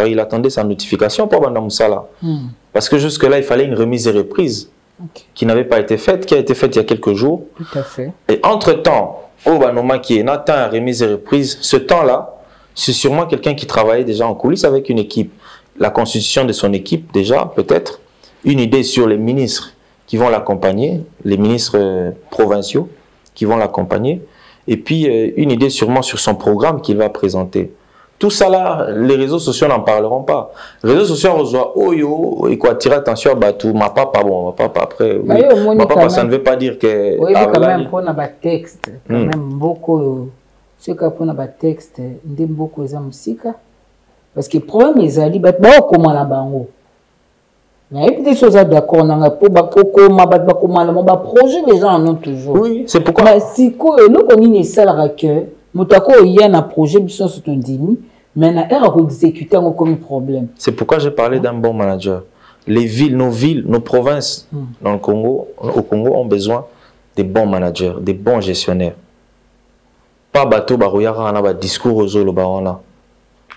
Speaker 2: il attendait sa notification pour Bandamoussala. Parce que jusque-là, il fallait une remise et reprise qui n'avait pas été faite, qui a été faite il y a quelques jours.
Speaker 1: Tout à fait.
Speaker 2: Et entre-temps, au Banoma qui est atteint la remise et reprise, ce temps-là, c'est sûrement quelqu'un qui travaillait déjà en coulisses avec une équipe. La constitution de son équipe, déjà, peut-être. Une idée sur les ministres qui vont l'accompagner, les ministres provinciaux qui vont l'accompagner. Et puis, une idée sûrement sur son programme qu'il va présenter. Tout ça là, les réseaux sociaux n'en parleront pas. Les réseaux sociaux reçoivent Oyo et quoi, tirer attention à tout. Ma papa, bon, ma papa après. Oui. Ma papa, ça ne veut pas dire que.
Speaker 1: Oui, mais quand même, on a un texte. Quand même, beaucoup. Ce qu'on a un texte, on a beaucoup de musique. Parce que le problème, les alliés, comment la bango. Il y a des choses à d'accord, on a un projet, les gens en ont toujours.
Speaker 2: Oui, c'est pourquoi.
Speaker 1: Mais si nous, on est seul à cœur, nous il y a un projet, mais on a exécuté comme problème.
Speaker 2: C'est pourquoi j'ai parlé d'un bon manager. Les villes, nos provinces dans le Congo, au Congo, ont besoin de bons managers, de bons gestionnaires. Pas bateau, barouyara, on a un discours aux autres,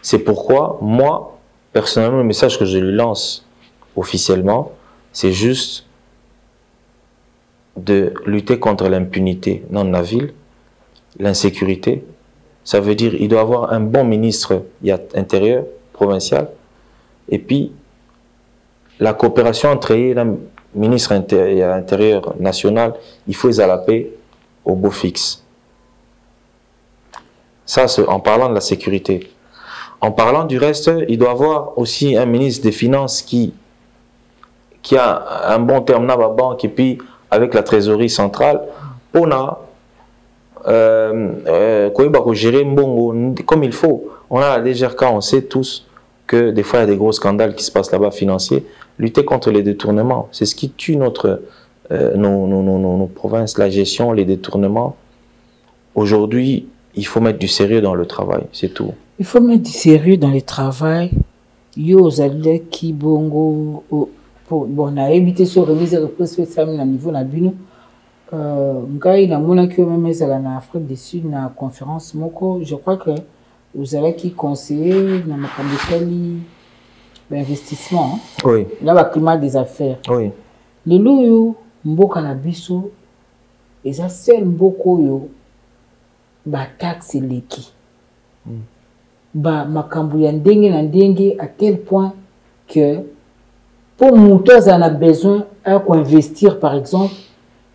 Speaker 2: c'est pourquoi, moi, personnellement, le message que je lui lance officiellement, c'est juste de lutter contre l'impunité dans la ville, l'insécurité. Ça veut dire qu'il doit avoir un bon ministre intérieur, provincial, et puis la coopération entre les ministres intérieur national, il faut les paix au beau fixe. Ça, c'est en parlant de la sécurité. En parlant du reste, il doit y avoir aussi un ministre des Finances qui a un bon terme dans la banque et puis avec la trésorerie centrale, on a gérer Mbongo comme il faut. On a la DGRK, on sait tous que des fois il y a des gros scandales qui se passent là-bas financiers. Lutter contre les détournements, c'est ce qui tue nos provinces, la gestion, les détournements. Aujourd'hui, il faut mettre du sérieux dans le travail, c'est tout.
Speaker 1: Il faut mettre du sérieux dans le travail. Yo zalé qui bongo bon a évité sur remise responsable à niveau na bino. Ngai na mona ki même ezala na Afrique du Sud na conférence moko, je crois que vous allez qui conseiller na makambetali d'investissement.
Speaker 2: Oui.
Speaker 1: Là le climat des affaires.
Speaker 2: Oui.
Speaker 1: Le loyo mboka na biso eza seul mboko yo ba taxe leki. Ba makambu ya ndenge na ndenge à tel point que pour moutons on a besoin d'investir par exemple,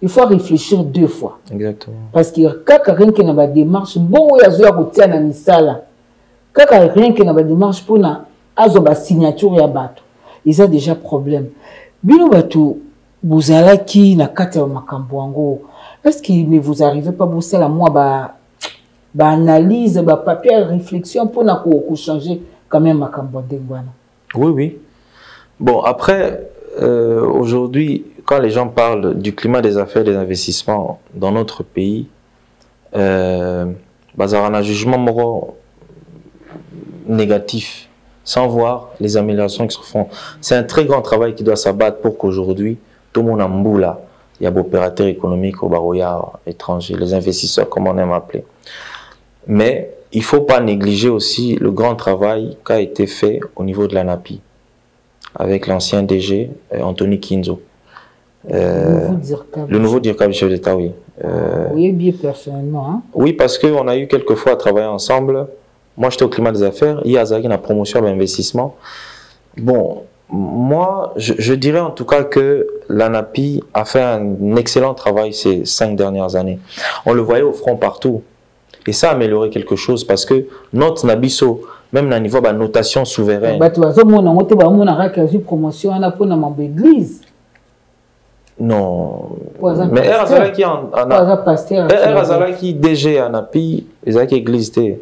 Speaker 1: il faut réfléchir 2 fois.
Speaker 2: Exactement.
Speaker 1: Parce que quand rien que na ba démarche bon ya zo ya kotia na misala. Quand rien que na ba démarche pour na azo ba signature ya bato. Ils ont déjà problème. Bino bato bozalaki na kati ya makambu wango. Est-ce qu'il ne vous arrive pas bosser la moi ba analyse, papier, réflexion pour changer quand même ma cambodéenne.
Speaker 2: Oui, oui. Bon, après, aujourd'hui, quand les gens parlent du climat des affaires et des investissements dans notre pays, on a un jugement négatif, sans voir les améliorations qui se font. C'est un très grand travail qui doit s'abattre pour qu'aujourd'hui, tout le monde en boula. Il y a des opérateurs économiques au baroyard étrangers, les investisseurs, comme on aime appeler. Mais il ne faut pas négliger aussi le grand travail qui a été fait au niveau de l'ANAPI avec l'ancien DG Anthony Kinzo. Le nouveau directeur du chef d'État, oui.
Speaker 1: Oui, bien personnellement. Hein?
Speaker 2: Oui, parce qu'on a eu quelques fois à travailler ensemble. Moi, j'étais au climat des affaires. Il y a la promotion de l'investissement. Bon, moi, je dirais en tout cas que l'ANAPI a fait un excellent travail ces 5 dernières années. On le voyait au front partout. Et ça a amélioré quelque chose parce que notre Nabiso, même à niveau de notation souveraine. Non. Mais Erazalaki DG Anapi, Ezaki Église. Et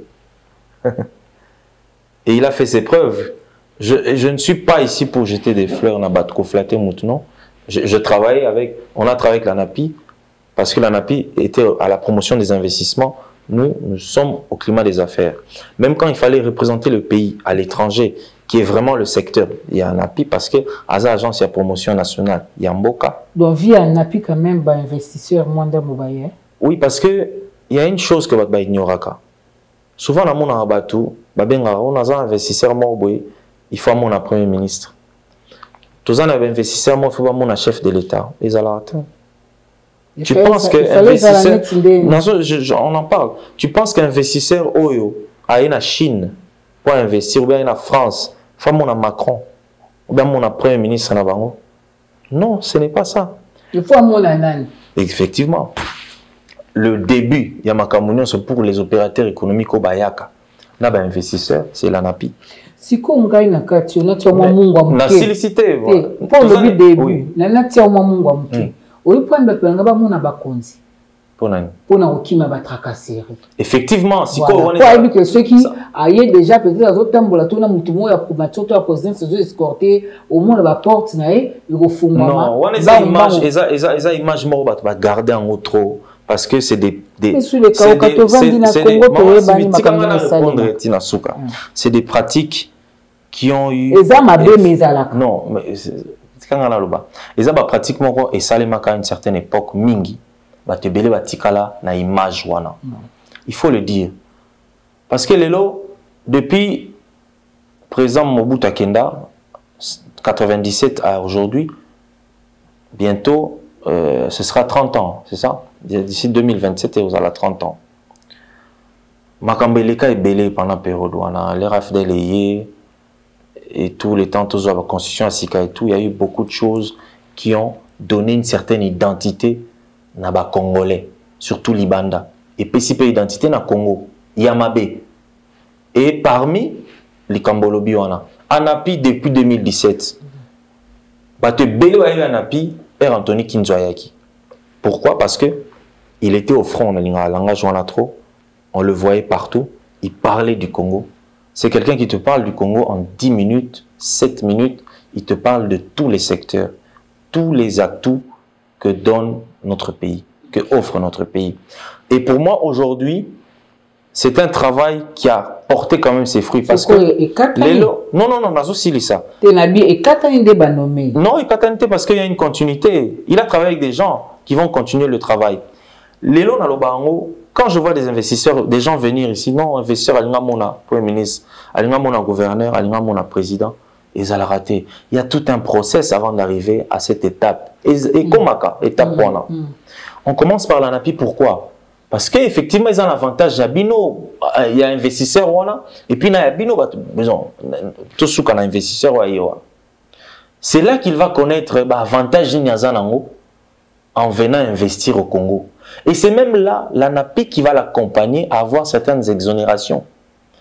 Speaker 2: il a fait ses preuves. Je ne suis pas ici pour jeter des fleurs, flatter maintenant. Je travaille avec, on a travaillé avec l'ANAPI parce que l'ANAPI était à la promotion des investissements. Nous sommes au climat des affaires. Même quand il fallait représenter le pays à l'étranger, qui est vraiment le secteur, il y a un API parce que à l'agence, il y a promotion nationale, il y a un Mboka.
Speaker 1: Donc, via un API quand même, bah, investisseur, moins d'Amobaye.
Speaker 2: Oui, parce que il y a une chose que vous ignorez. Souvent, dans mon abatou, on a un investisseur, il faut mon premier ministre. Tous un investisseur, il faut mon chef de l'État. Les alertes. Tu penses qu'investisseur, on en parle. Tu penses qu'investisseur Oyo a une Chine pour investir ou bien une France, femme on a Macron ou bien mon premier ministre en avant. Non, ce n'est pas ça.
Speaker 1: Il faut mon anan.
Speaker 2: Effectivement. Le début, il y a Makamounion, c'est pour les opérateurs économiques au Bayaka. Là, ben investisseur, c'est l'ANAPI.
Speaker 1: Si comme on a kati, on a tia moi mungu amuke.
Speaker 2: Na sollicité.
Speaker 1: Pour le début, on a tia moi mungu amuke.
Speaker 2: Effectivement, si
Speaker 1: ceux qui aient déjà peut-être escorté au moins la porte, ils
Speaker 2: non, image garder en trop parce que c'est des pratiques qui ont eu non mais ils ont pratiquement et ça à une certaine époque mingi na image wana. Il faut le dire parce que depuis président Mobutu Kenda 97 à aujourd'hui bientôt ce sera 30 ans, c'est ça, d'ici 2027 et vous allez 30 ans. Makambeleka est belé pendant période wana les rafdélé et tous les temps, tous la constitution à Sika et tout, il y a eu beaucoup de choses qui ont donné une certaine identité na ba Congolais, surtout Libanda. Et puis si identité na Congo, Yamabe. Et parmi les Kambolobi, on a Anapi depuis 2017. Bate Belo Anapi et Anthony Kinzoyaki. Pourquoi? Parce que il était au front, on a langage trop, on le voyait partout, il parlait du Congo. C'est quelqu'un qui te parle du Congo en 10 minutes, 7 minutes, il te parle de tous les secteurs, tous les atouts que donne notre pays, que offre notre pays. Et pour moi, aujourd'hui, c'est un travail qui a porté quand même ses fruits. Parce que non, aussi ça. Non, parce qu'il y a une continuité. Il a travaillé avec des gens qui vont continuer le travail. Lelo Nalobango, quand je vois des investisseurs, des gens venir ici, non, investisseurs, Alinga Mona, Premier ministre, Alinga Mona, gouverneur, Alinga Mona, président, ils allaient rater. Il y a tout un process avant d'arriver à cette étape. Et comme étape on commence par l'ANAPI, pourquoi? Parce qu'effectivement, ils ont l'avantage, il y a investisseurs, et puis il y a tout ce qu'on a investisseurs, c'est là qu'il va connaître l'avantage en venant investir au Congo. Et c'est même là l'ANAPI qui va l'accompagner à avoir certaines exonérations.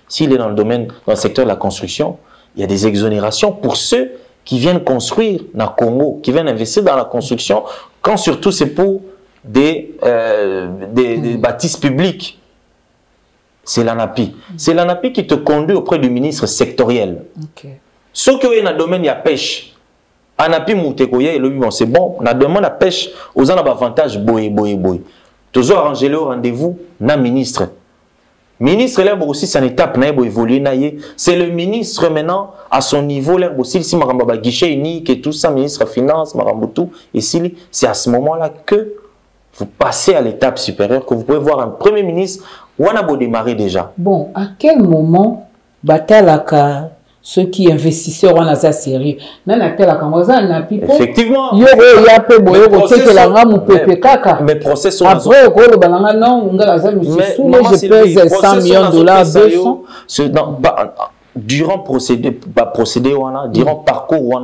Speaker 2: S'il est dans le domaine, dans le secteur de la construction, il y a des exonérations pour ceux qui viennent construire dans le Congo, qui viennent investir dans la construction, quand surtout c'est pour des bâtisses publiques. C'est l'ANAPI. C'est l'ANAPI qui te conduit auprès du ministre sectoriel. Ce qui est dans le domaine de la pêche, ANAPI Moutekoye, c'est bon, on a demandé la pêche aux gens avantage boy. Toujours arranger le rendez-vous na ministre. Ministre là aussi c'est une étape na évoluer c'est le ministre maintenant à son niveau là aussi si maramba guichet unique et tout ça ministre finance marambutu et si c'est à ce moment-là que vous passez à l'étape supérieure que vous pouvez voir un premier ministre ou on a beau démarrer déjà.
Speaker 1: Bon, à quel moment batalaka ceux qui investisseurs on a ça sérieux
Speaker 2: effectivement
Speaker 1: mais procès après le balanga non je pèse 100 millions de dollars 200
Speaker 2: durant procédé durant parcours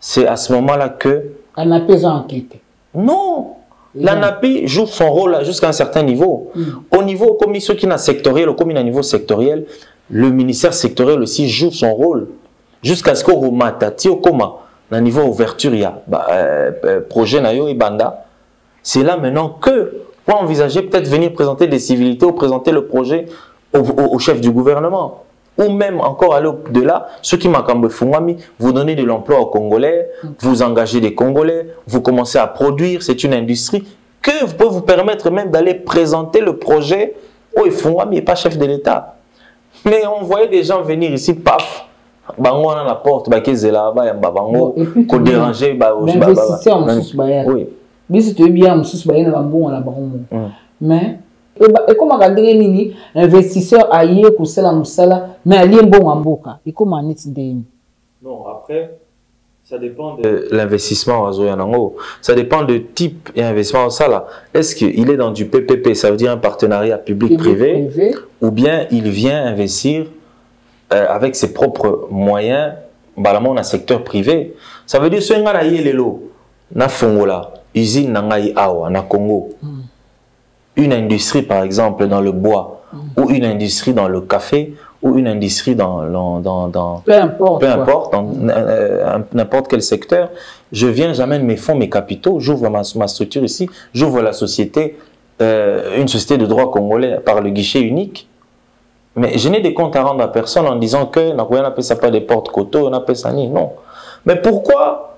Speaker 2: c'est à ce moment-là que
Speaker 1: l'ANAPI a enquêté.
Speaker 2: Non, l'ANAPI joue son rôle jusqu'à un certain niveau. Au niveau comme ceux qui sont sectoriel, comme à niveau sectoriel, le ministère sectoriel aussi joue son rôle jusqu'à ce qu'on rematati au coma. Au niveau ouverture, il y a projet Nayo et Banda. C'est là maintenant que pour envisager peut-être venir présenter des civilités ou présenter le projet au chef du gouvernement. Ou même encore aller au-delà, ceux qui m'accambent Fungami, vous donnez de l'emploi aux Congolais, vous engagez des Congolais, vous commencez à produire, c'est une industrie que vous pouvez vous permettre même d'aller présenter le projet au Fungami n'est pas chef de l'État. Mais on voyait des gens venir ici, paf, bango à la porte, bakezela, bango, qu'on dérangeait,
Speaker 1: l'investisseur en sous oui. Mais si tu es bien en sous mais et comment regarder nini investisseur aïe kusala musala mais ali bon amboka et comment nitideni.
Speaker 2: Non, après ça dépend de l'investissement à Zoyanango. Ça dépend de type et investissement ça là. Est-ce qu'il est dans du PPP, ça veut dire un partenariat public-privé, ou bien il vient investir avec ses propres moyens dans le secteur privé. Ça veut dire que nga lelo na fongola usine nangai awa na Congo. Une industrie par exemple dans le bois ou une industrie dans le café ou une industrie dans peu importe dans n'importe quel secteur, je viens, j'amène mes fonds, mes capitaux, j'ouvre ma structure ici, j'ouvre la société, une société de droit congolais par le guichet unique, mais je n'ai des comptes à rendre à personne en disant que on appelle ça pas des portes coteaux, on appelle ça ni non. Mais pourquoi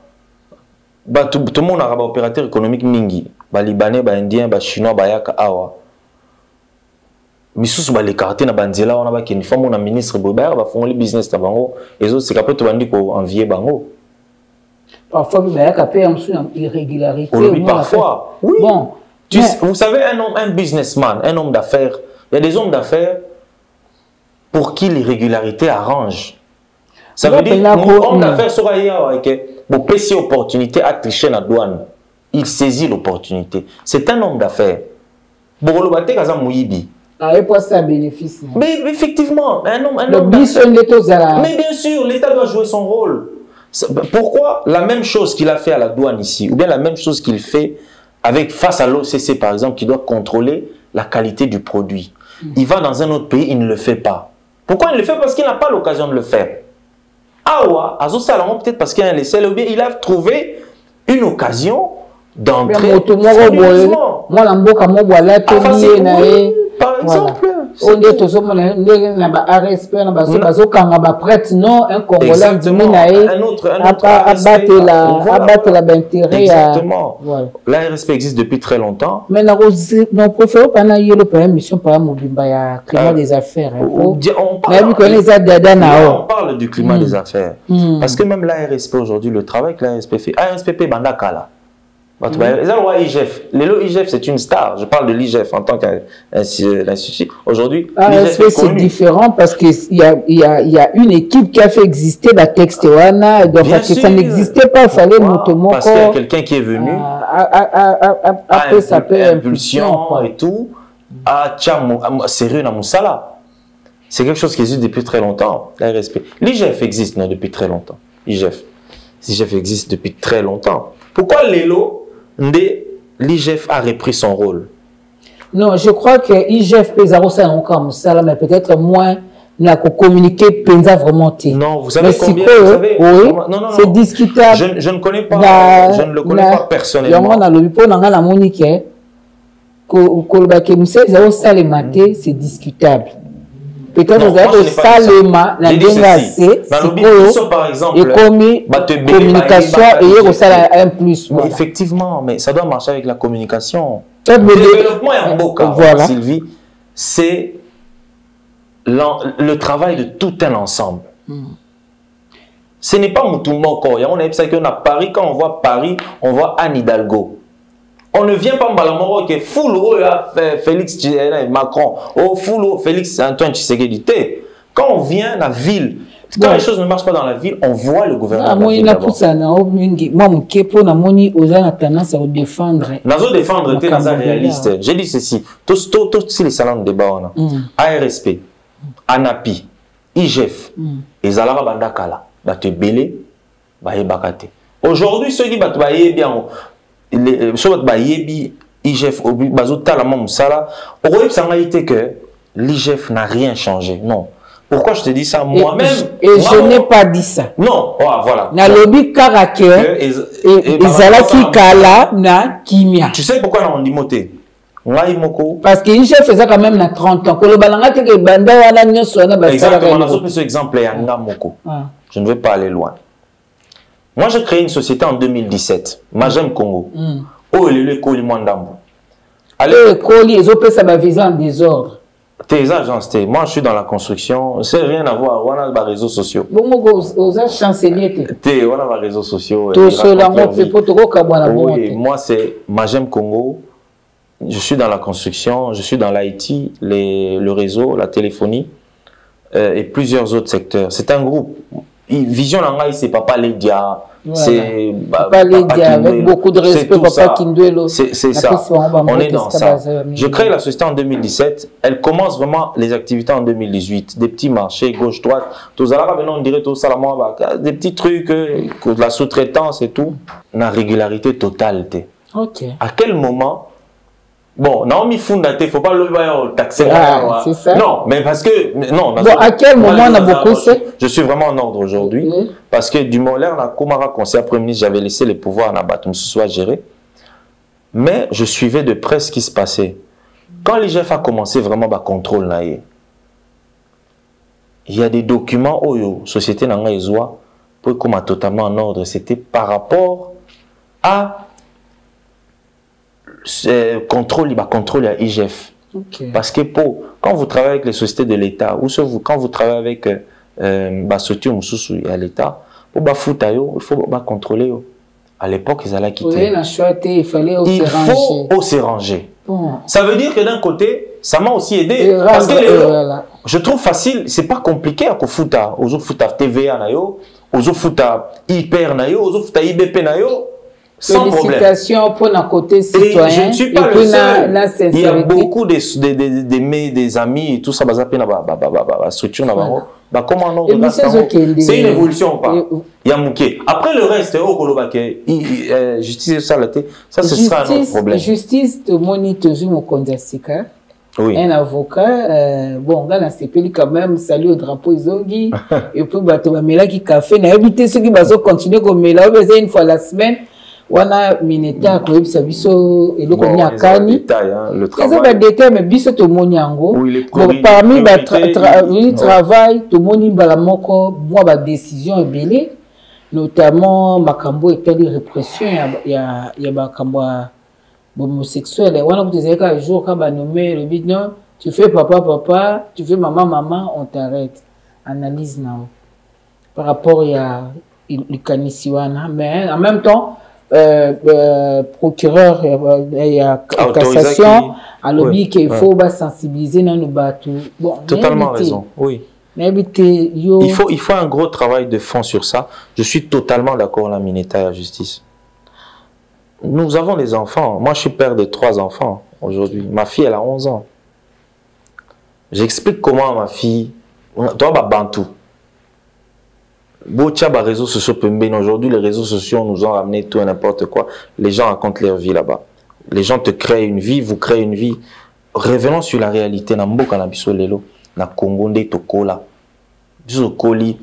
Speaker 2: tout le monde a un opérateur économique mingi, Libanais, Indien, Chinois, Bayaka, Awa. Misusu les quartiers na banzela on a ba une femme on a ministre Bober va faire le business ta bango et autres c'est capable de bandi ko envier bango
Speaker 1: parfois Bayaka paye en dessous irrégularité
Speaker 2: parfois oui bon vous savez un businessman, un homme d'affaires, il y a des hommes d'affaires pour qui l'irrégularité arrange. Ça veut dire un homme d'affaires sera pour passer opportunité à tricher la douane, il saisit l'opportunité. C'est un homme d'affaires. Borolobate kaza muyibi.
Speaker 1: Et pour ça, bénéfice.
Speaker 2: Mais effectivement, un homme
Speaker 1: mais
Speaker 2: bien sûr, l'État doit jouer son rôle. Pourquoi la même chose qu'il a fait à la douane ici, ou bien la même chose qu'il fait face à l'OCC par exemple, qui doit contrôler la qualité du produit. Il va dans un autre pays, il ne le fait pas. Pourquoi il le fait? Parce qu'il n'a pas l'occasion de le faire. Awa, Azo Salomon, peut-être parce qu'il a laissé, ou bien il a trouvé une occasion d'entrer. Par exemple,
Speaker 1: on dit tous on a respect, on a prêtre non un Congolais
Speaker 2: un autre
Speaker 1: abattre la bintérêt.
Speaker 2: Exactement. L'ARSP existe depuis très longtemps.
Speaker 1: Mais nous préférons pas naïe le premier mission par Mobimba ya climat des affaires.
Speaker 2: On parle du climat des affaires parce que même l'ARSP aujourd'hui, le travail que l'ARSP fait, ARSP Bandakala. IGF. L'IGF, c'est une star. Je parle de l'IGF en tant qu'institut. Aujourd'hui,
Speaker 1: c'est différent parce qu'il y a une équipe qui a fait exister la texte Wana. Donc, parce que ça n'existait pas, il fallait Motomoko.
Speaker 2: Parce qu'il y a quelqu'un qui est venu.
Speaker 1: Après, ça peut
Speaker 2: impulsion et tout. Sérieux na Moussala. C'est quelque chose qui existe depuis très longtemps. L'IGF existe depuis très longtemps. L'IGF existe depuis très longtemps. Pourquoi l'IGF a repris son rôle?
Speaker 1: Non, je crois que l'IGF peut encore ça, mais peut-être moins n'a communiqué pensa vraiment.
Speaker 2: Non, vous savez combien
Speaker 1: oui, c'est discutable.
Speaker 2: Je ne connais pas, je ne le connais pas personnellement.
Speaker 1: C'est discutable. Peut-être que vous avez Salema, la DNAC,
Speaker 2: par exemple,
Speaker 1: et communication et un plus.
Speaker 2: Effectivement, mais ça doit marcher avec la communication. Le développement est en beau cas, Sylvie, c'est le travail de tout un ensemble. Ce n'est pas Moutoumoko. On a ça qu'on a Paris, quand on voit Paris, on voit Anne Hidalgo. On ne vient pas Mbalamoro que Foulou Félix Macron, ou Foulou Félix Antoine Tshisekedi. Quand on vient dans la ville, quand les choses ne marchent pas dans la ville, on voit le gouvernement. Moi, je
Speaker 1: tendance à défendre.
Speaker 2: Tu es réaliste. J'ai dit ceci. Tous les salons de débat, ARSP, ANAPI, IGF, et Zalara Bandakala, Belé, Bakate. Aujourd'hui, ceux qui battent bien. IGF que l'IGF n'a rien changé. Non. Pourquoi je te dis ça moi-même?
Speaker 1: Et je n'ai pas dit ça.
Speaker 2: Non, voilà.
Speaker 1: Na lobby caractère et Zalaki Kala na Kimia.
Speaker 2: Tu sais pourquoi on dit moté?
Speaker 1: Parce que l'IGF faisait quand même 30 ans.
Speaker 2: Exactement. Ce exemple est je ne vais pas aller loin. Moi, j'ai créé une société en 2017, Majem Congo. Oh, il est le Koli Mwandambo.
Speaker 1: Allez, Koli, ils ont fait ça visant en désordre.
Speaker 2: Tes agences, moi, je suis dans la construction. C'est rien à voir. On a les réseaux sociaux.
Speaker 1: Bon, vous êtes chancelier.
Speaker 2: On a les réseaux sociaux.
Speaker 1: Oui,
Speaker 2: moi, c'est Majem Congo. Je suis dans la construction, je suis dans l'IT, le réseau, la téléphonie et plusieurs autres secteurs. C'est un groupe. Vision Langai, c'est Papa Lédia. C'est
Speaker 1: Papa Lédia, avec beaucoup de respect, Papa Kinduelo.
Speaker 2: C'est ça. On est dans ça. Je crée la société en 2017. Elle commence vraiment les activités en 2018. Des petits marchés, gauche-droite. On dirait tout ça, des petits trucs, de la sous-traitance et tout. La régularité totale. À quel moment? Bon, Naomi Funda, il ne faut pas le taxer.
Speaker 1: C'est ça.
Speaker 2: Non, mais parce que... Non,
Speaker 1: bon, à quel moment on a beaucoup fait?
Speaker 2: Je suis vraiment en ordre aujourd'hui. Parce que du moment où Komara, conseiller Premier ministre, j'avais laissé les pouvoirs à Batum soit géré. Mais je suivais de près ce qui se passait. Quand l'IGF a commencé vraiment à contrôler, il y a des documents où la société n'a pas pour comment totalement en ordre. C'était par rapport à contrôle à l'IGF. Parce que quand vous travaillez avec les sociétés de l'État, ou quand vous travaillez avec Basotiu Moussoussou à l'État, pour il faut contrôler. À l'époque, ils allaient quitter.
Speaker 1: Il
Speaker 2: faut se ranger. Bon. Ça veut dire que d'un côté, ça m'a aussi aidé. Parce que je trouve facile, c'est pas compliqué à Kofuta. Ozo Futa TVA, Ozo Futa Hyper, Ozo Futa IBP. Sans problème.
Speaker 1: Félicitations pour notre côté citoyen.
Speaker 2: Et je ne suis pas le seul. Il y a beaucoup des amis et tout ça, structure. Comment c'est une évolution ou pas? Il y a Mouké. Après le reste, justice, ça ce sera un autre problème.
Speaker 1: Justice, tout le monde toujours mon condensika.
Speaker 2: Oui.
Speaker 1: Un avocat, bon, on a CPL quand même, salut au drapeau Izongi, et puis bateau Mela qui café, n'a évité ceux qui vont continuer comme Mela, une fois la semaine, on a mineta à quoi ça biso et donc on y a Kani.
Speaker 2: Le
Speaker 1: travail. Ça va détail, mais biso tout le monde yango. Parmi le travail, tout le monde y a moi ma décision est belée, notamment Makambo et telle répression, il y a Makambo homosexuel. On a dit qu'un jour quand on nommé le but non, tu fais papa, tu fais maman, on t'arrête. Analyse non. Par rapport à le canisiwana, mais en même temps procureur et à cassation à l'objet qu'il faut sensibiliser dans le bateau. Bon,
Speaker 2: totalement raison. Oui. Il faut un gros travail de fond sur ça. Je suis totalement d'accord la Mineta et la justice. Nous avons des enfants. Moi, je suis père de 3 enfants aujourd'hui. Ma fille, elle a 11 ans. J'explique comment ma fille... Toi, Bantou. Réseaux sociaux aujourd'hui, les réseaux sociaux nous ont ramené tout et n'importe quoi. Les gens racontent leur vie là-bas. Les gens te créent une vie, vous créez une vie. Revenons sur la réalité. Na mboka na biso lelo, na Congo nde tokola. Biso koli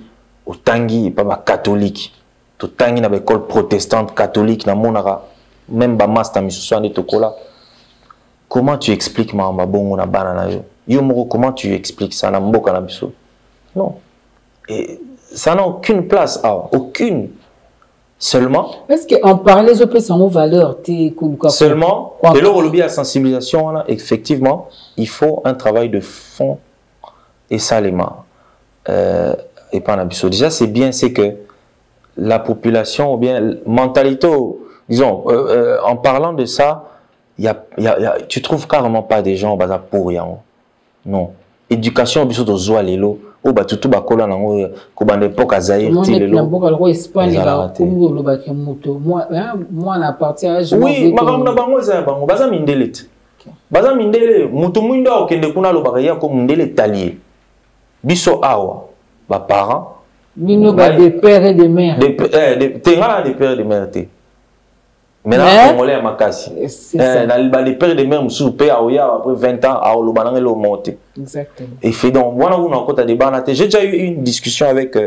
Speaker 2: au tangi pas catholique. To tangi na école protestante catholique na monara. Même master misusu ande tokola. Comment tu expliques ma bongo na banana yo? Yo moko comment tu expliques ça na mboka na biso? Non. Et ça n'a aucune place, aucune. Seulement.
Speaker 1: Est-ce qu'on parlait je peux sans valeur
Speaker 2: seulement, de l'eau à sensibilisation, là, effectivement, il faut un travail de fond et ça les mains. Et pas un déjà, c'est bien, c'est que la population, ou bien mentalité, disons, en parlant de ça, tu trouves carrément pas des gens pour rien. Non. Éducation, biso to zoa lelo, o batutu bakola nango ko bande poka zaire ti lelo.
Speaker 1: Moi Espagne la Congo lo ba kemoto. Moi na partir à jouer.
Speaker 2: Oui, makambo na bango za bango baza mindele. Baza mindele, mutu mwindo okende kuna lo ba ya ko mindele talier. Biso awa ba parents
Speaker 1: bino ba des pères et des mères.
Speaker 2: Des pères et des mères. Maintenant, Congolais à Makassi. Les pères de mères sous paix après 20 ans à Olubanang et monté.
Speaker 1: Exactement.
Speaker 2: Et fait donc, voilà où on a débat. J'ai déjà eu une discussion avec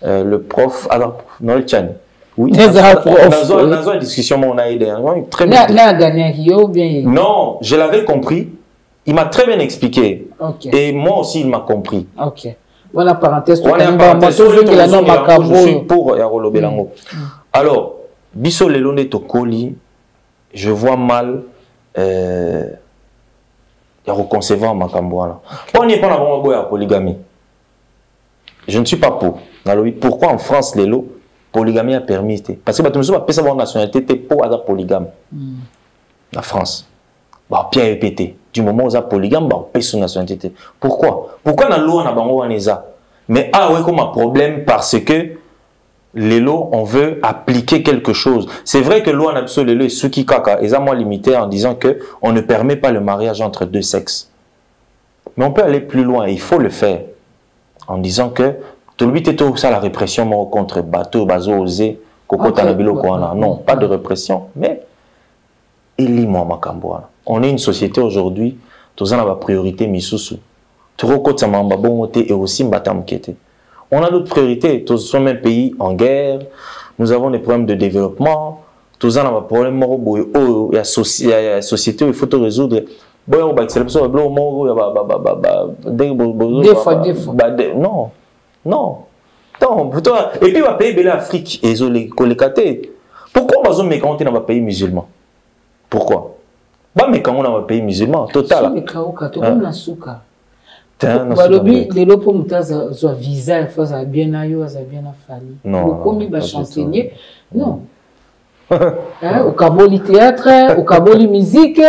Speaker 2: le prof, alors, Noël Tchani. Oui, dans une discussion, on a aidé. Très bien. Non, je l'avais compris. Il m'a très bien expliqué. Okay. Et moi aussi, il m'a compris.
Speaker 1: Ok. Voilà, parenthèse.
Speaker 2: Je suis pour Yarolo Belango. Alors, biso lelonde tokoli, je vois mal ya reconcevoir makambo là. On n'est pas dans la polygamie. Je ne suis pas pour. Pourquoi en France lelo polygamie a permis parce que tu ne pas savoir nationalité pour la polygame. La France. Bah bien répété. Du moment où on a polygame, bah on paie son nationalité. Pourquoi? Pourquoi dans l'eau on a bango aneza? Mais ouais comme un problème parce que les lots, on veut appliquer quelque chose. C'est vrai que loi n'absolu les lots est suki kaka, et ça moi limité en disant que on ne permet pas le mariage entre 2 sexes. Mais on peut aller plus loin, il faut le faire en disant que tout le but est tout ça la répression contre bateau, bazo, osé, coco tanabilo koana. Non, pas de répression, mais élis-moi makamboa. On est une société aujourd'hui, tous en a la priorité misusu. Trop côte ça m'a et aussi mbatam kete. On a d'autres priorités. Tous sommes un pays en guerre. Nous avons des problèmes de développement. Tous en avons des problèmes. Il y a la société où il faut tout résoudre. Non. Non. Et puis, on va payer l'Afrique. Et les pourquoi on va mécompter dans un pays musulman? Pourquoi? On va dans un pays musulman. Total.
Speaker 1: Balobi lelo po mutaza zo visa il faut ça bien ayo ça bien afali.
Speaker 2: Non.
Speaker 1: Comme ba chansonnier. Non. Au kaboli théâtre, au kaboli musique.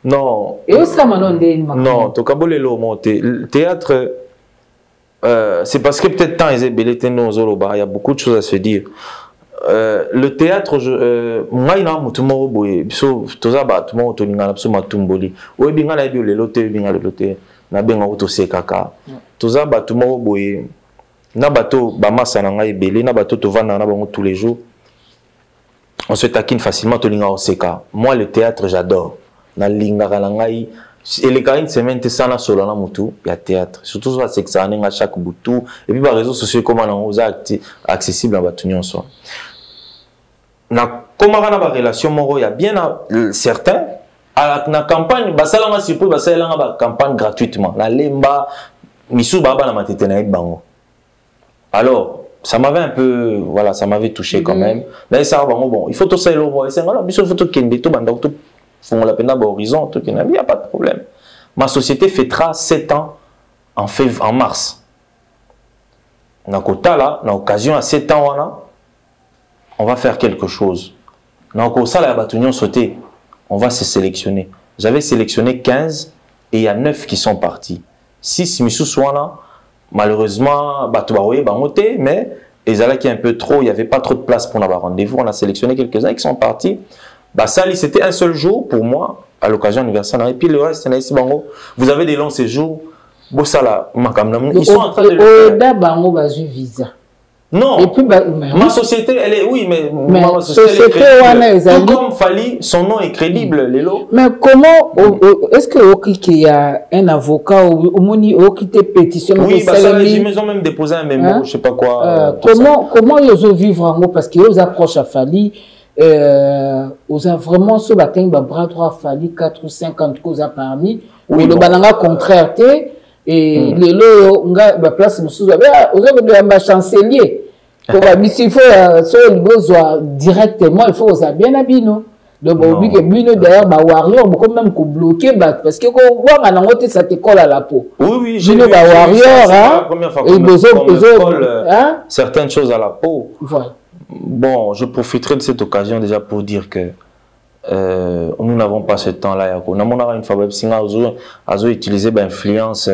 Speaker 2: Non.
Speaker 1: Et ça manon de
Speaker 2: non, to kaboli lo monter théâtre c'est parce que peut-être temps ils belete no zoloba, il y a beaucoup de choses à se dire. le théâtre, moi, il y a un peu de temps, tout ça, tout le monde a un peu de temps. Oui, bien, il y a le loté, bien, il y a le loté. Il y a bien, tout ça, tout ça, tout le monde na bateau, bamasa na ngai belé, na bateau, tu vas na bango tous les jours. On se taquine facilement, tu linga oseka. Moi, le théâtre, j'adore. Na linga rangai. Et les gars, une semaine, tu sais, na solo na mutu, il y a théâtre. Surtout, c'est que ça a chaque boutou. Et puis, par réseaux sociaux, comment on a accessible à Batunion soit. Na comment on a une relation, il y a bien certains. À la campagne, ça l'a surpris, ça l'a une campagne gratuitement. Na lemba, misou baba na matete na bango. Alors, ça m'avait un peu, voilà, ça m'avait touché quand même. Mais ça, bon, il faut tout ça, il faut tout kende, tout banda, tout font la peine d'avoir horizon, tout il n'y a pas de problème. Ma société fêtera 7 ans en mars. Dans Kota là, dans l'occasion à 7 ans, on va faire quelque chose. Dans Kota là, Batunion sauté, on va se sélectionner. J'avais sélectionné 15 et il y a 9 qui sont partis. 6 Missou Swana. Malheureusement, mais il y a un peu trop, il n'y avait pas trop de place pour avoir rendez-vous. On a sélectionné quelques-uns qui sont partis. C'était un seul jour pour moi, à l'occasion anniversaire. Et puis le reste, vous avez des longs séjours. Ils sont en train de le faire.
Speaker 1: Visa.
Speaker 2: Non,
Speaker 1: et puis,
Speaker 2: ma société, elle est, oui, mais
Speaker 1: ma société,
Speaker 2: tout comme Fali, son nom est crédible, Lélo.
Speaker 1: Mais comment, est-ce qu'il y a un avocat ou qui te pétitionne?
Speaker 2: Oui, ils ont même déposé un mémo, je ne sais pas quoi.
Speaker 1: Comment ils ont vivre en haut? Parce qu'ils approchent à Fali, ils ont vraiment ce matin, bras droit à Fali, 4 ou 5 ans causes parmi, mais le bananga contraire, et les lots, on a la place, vous avez un chancelier. Il faut directement, il faut bien habiller. Donc, d'ailleurs, Warrior, quand même bloqué, parce que quand on ça te colle à la peau.
Speaker 2: Oui, j'ai vu
Speaker 1: Warrior,
Speaker 2: certaines choses à la peau. Bon, je profiterai de cette occasion déjà pour dire que nous n'avons pas ce temps-là. Nous avons une fois utilisé l'influence,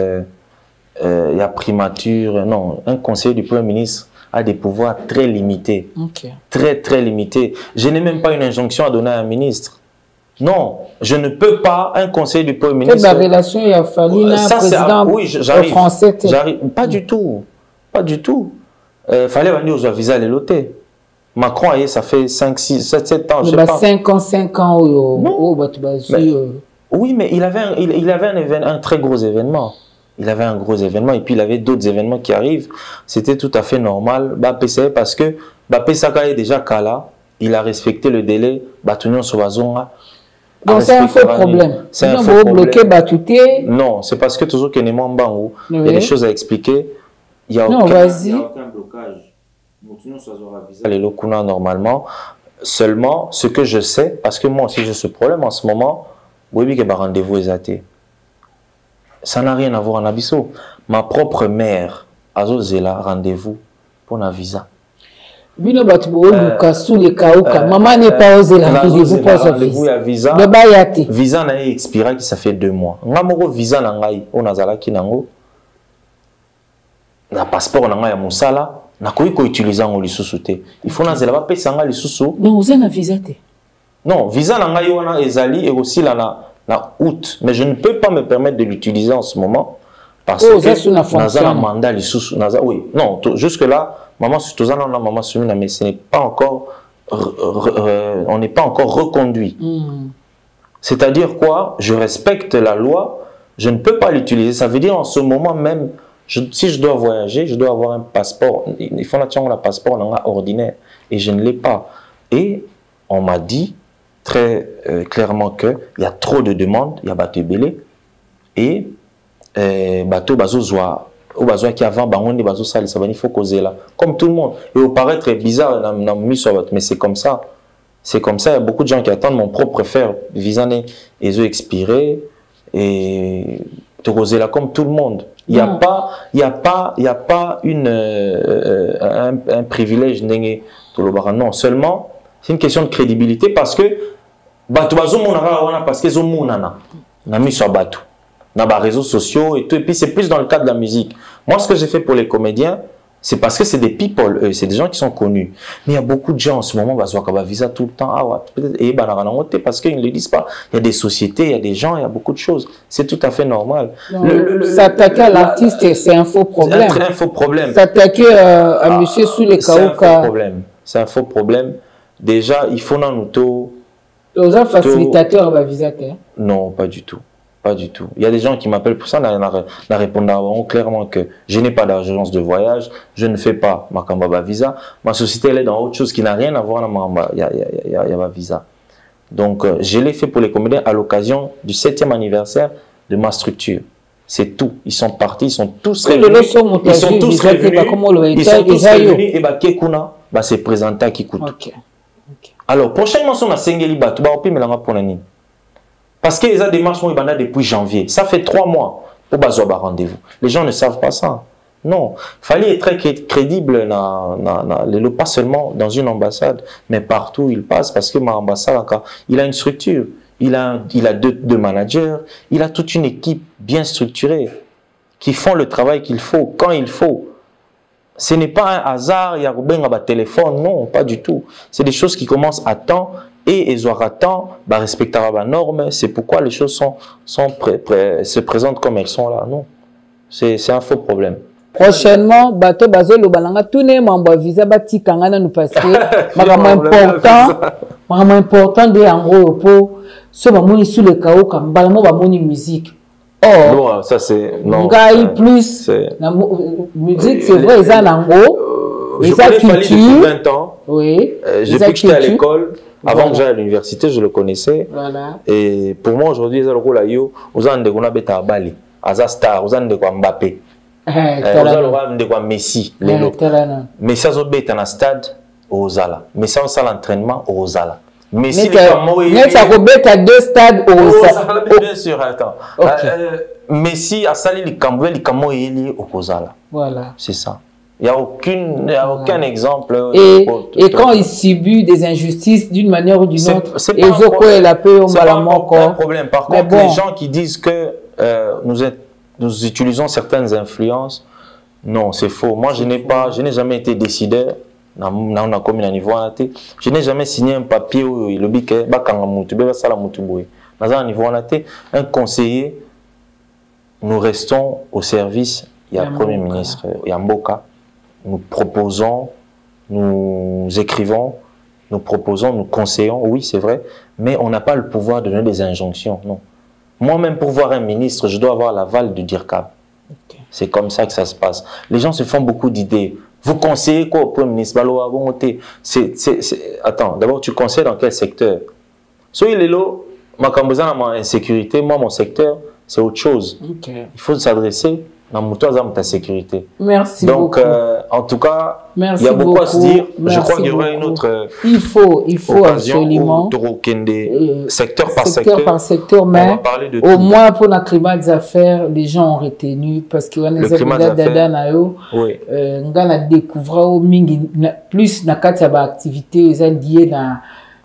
Speaker 2: il y a primature. Non, un conseiller du Premier ministre a des pouvoirs très limités. Très, très limités. Je n'ai même pas une injonction à donner à un ministre. Non, je ne peux pas, un conseiller du Premier ministre.
Speaker 1: La relation, il a fallu un président français.
Speaker 2: Pas du tout. Pas du tout. Fallait venir aux visa les loter. Macron, ça fait 5, 6, 7 ans, je sais pas.
Speaker 1: 5 ans,
Speaker 2: oui, mais il avait un très gros événement. Il avait un gros événement et puis il avait d'autres événements qui arrivent. C'était tout à fait normal. Parce que Saka est déjà Kala, il a respecté le délai. Batunion Sobazonga.
Speaker 1: Donc c'est un faux problème.
Speaker 2: C'est un faux
Speaker 1: problème.
Speaker 2: Non, c'est parce que toujours qu'il y a des choses à expliquer. Il n'y a aucun blocage. Les locaux normalement. Seulement, ce que je sais, parce que moi aussi j'ai ce problème en ce moment, oui, que rendez-vous est athée. Ça n'a rien à voir en Abisso. Ma propre mère, Azozela, rendez-vous pour un visa.
Speaker 1: Maman n'est pas osé la rendez-vous pour un visa.
Speaker 2: Visa n'a expiré qui ça fait 2 mois. Namoro visa nangai, on a zala kinango. Na passeport nangai à Moussala. Nakoyi ko utiliser en lisusuté. Il faut na zela ba pesa nga lisusu.
Speaker 1: Non, vous avez un visa té.
Speaker 2: Non, visa nangai wana ezali et aussi là na août, mais je ne peux pas me permettre de l'utiliser en ce moment parce que naza na mandat lisusu naza oui. Non, jusque là, maman tozana na maman sumina mais ce n'est pas encore on n'est pas encore reconduit. C'est-à-dire quoi? Je respecte la loi, je ne peux pas l'utiliser. Ça veut dire en ce moment même si je dois voyager, je dois avoir un passeport. Il faut un passeport ordinaire et je ne l'ai pas. Et on m'a dit très clairement qu'il y a trop de demandes, il y a bateau belé et bateau bazozoa ou bazoa qui avant bangondi bazo sali ça va il faut causer là comme tout le monde. Et au paraître bizarre mais c'est comme ça. C'est comme ça, il y a beaucoup de gens qui attendent mon propre faire visa né et eux expiré et te causer là comme tout le monde. Il n'y a pas un privilège non, seulement c'est une question de crédibilité parce que parce que les réseaux sociaux et tout, et puis c'est plus dans le cadre de la musique. Moi, ce que j'ai fait pour les comédiens, C'est parce que c'est des people, c'est des gens qui sont connus. Mais il y a beaucoup de gens en ce moment, bah, visa tout le temps, ah ouais, peut-être, et parce qu'ils ne le disent pas. Il y a des sociétés, il y a des gens, il y a beaucoup de choses. C'est tout à fait normal.
Speaker 1: S'attaquer à l'artiste, c'est un faux problème.
Speaker 2: C'est un faux problème.
Speaker 1: S'attaquer à monsieur Soule Kaouka.
Speaker 2: C'est un faux problème. C'est un faux problème. Déjà, il faut dans nous
Speaker 1: Aux facilitateurs à visa.
Speaker 2: Non, pas du tout. Pas du tout. Il y a des gens qui m'appellent pour ça, on répondre clairement que je n'ai pas d'agence de voyage, je ne fais pas ma Kambaba Visa. Ma société, elle est dans autre chose qui n'a rien à voir avec ma visa. Donc, je l'ai fait pour les comédiens à l'occasion du 7e anniversaire de ma structure. C'est tout. Ils sont partis, ils sont tous revenus. Ils sont tous revenus. Ils sont tous revenus. Et bah, Kekuna, bah, c'est présenté à Kikutu.
Speaker 1: Okay.
Speaker 2: Alors, prochainement, on a Sengeli Batou, bah, on peut me l'envoyer pour l'année. Parce que les démarches sont depuis janvier. Ça fait 3 mois pour bazoba rendez-vous. Les gens ne savent pas ça. Non. Il fallait être très crédible, pas seulement dans une ambassade, mais partout où il passe, parce que ma ambassade, il a une structure. Il a deux managers. Il a toute une équipe bien structurée qui font le travail qu'il faut, quand il faut. Ce n'est pas un hasard, il y a un téléphone, non, pas du tout. C'est des choses qui commencent à temps. Et ils auront temps, respecter les normes. C'est pourquoi les choses se présentent comme elles sont là. Non, c'est un faux problème.
Speaker 1: Prochainement, bateau bazolo balanga tous les membres visa bati kangana nous parce que important de en gros pour ce moment sous le chaos comme balamo bamoni musique. Oh,
Speaker 2: non, ça c'est non.
Speaker 1: Plus la musique c'est vrai ils en gros.
Speaker 2: Je connais Fali depuis 20 ans.
Speaker 1: Oui.
Speaker 2: Depuis que j'étais à l'école. Avant que j'aille à l'université, je le connaissais.
Speaker 1: Voilà.
Speaker 2: Et pour moi, aujourd'hui, ils ont le rôle à yo. Ils ont des beta à Bali. Aza Star, ils ont des Mbappé. Ils ont des Messi. Mais ça, ils ont beta dans stade au Zala. Mais ça, on l'entraînement au Zala. Messi,
Speaker 1: il y a 2 stades au Zala.
Speaker 2: Bien sûr, attends. Messi a sali le Camboué, le Camboué au Zala.
Speaker 1: Voilà.
Speaker 2: C'est ça. Il n'y a aucun exemple.
Speaker 1: Et quand il subit des injustices d'une manière ou d'une autre,
Speaker 2: c'est pas un problème. Par contre, les gens qui disent que nous utilisons certaines influences, non, c'est faux. Moi, je n'ai jamais été décideur. Je n'ai jamais signé un papier où il dit que un conseiller, nous restons au service. Il y a le Premier ministre, Yamboka. Nous proposons, nous écrivons, nous proposons, nous conseillons, oui c'est vrai, mais on n'a pas le pouvoir de donner des injonctions, non. Moi-même pour voir un ministre, je dois avoir l'aval du DIRCAB. Okay. C'est comme ça que ça se passe. Les gens se font beaucoup d'idées. Vous conseillez quoi au Premier ministre? Attends, d'abord tu conseilles dans quel secteur? Soyez les lots, ma insécurité, moi mon secteur, c'est autre chose.
Speaker 1: Okay.
Speaker 2: Il faut s'adresser dans ta sécurité.
Speaker 1: Merci
Speaker 2: donc,
Speaker 1: beaucoup.
Speaker 2: En tout cas,
Speaker 1: merci
Speaker 2: il y a beaucoup à se dire.
Speaker 1: Merci
Speaker 2: je crois qu'il y aura une autre
Speaker 1: il faut absolument
Speaker 2: secteur par secteur,
Speaker 1: mais
Speaker 2: on va parler de
Speaker 1: au moins pour le climat des affaires, les gens ont retenu parce que
Speaker 2: le climat des affaires, oui.
Speaker 1: On a découvert plus na kati ya activité liées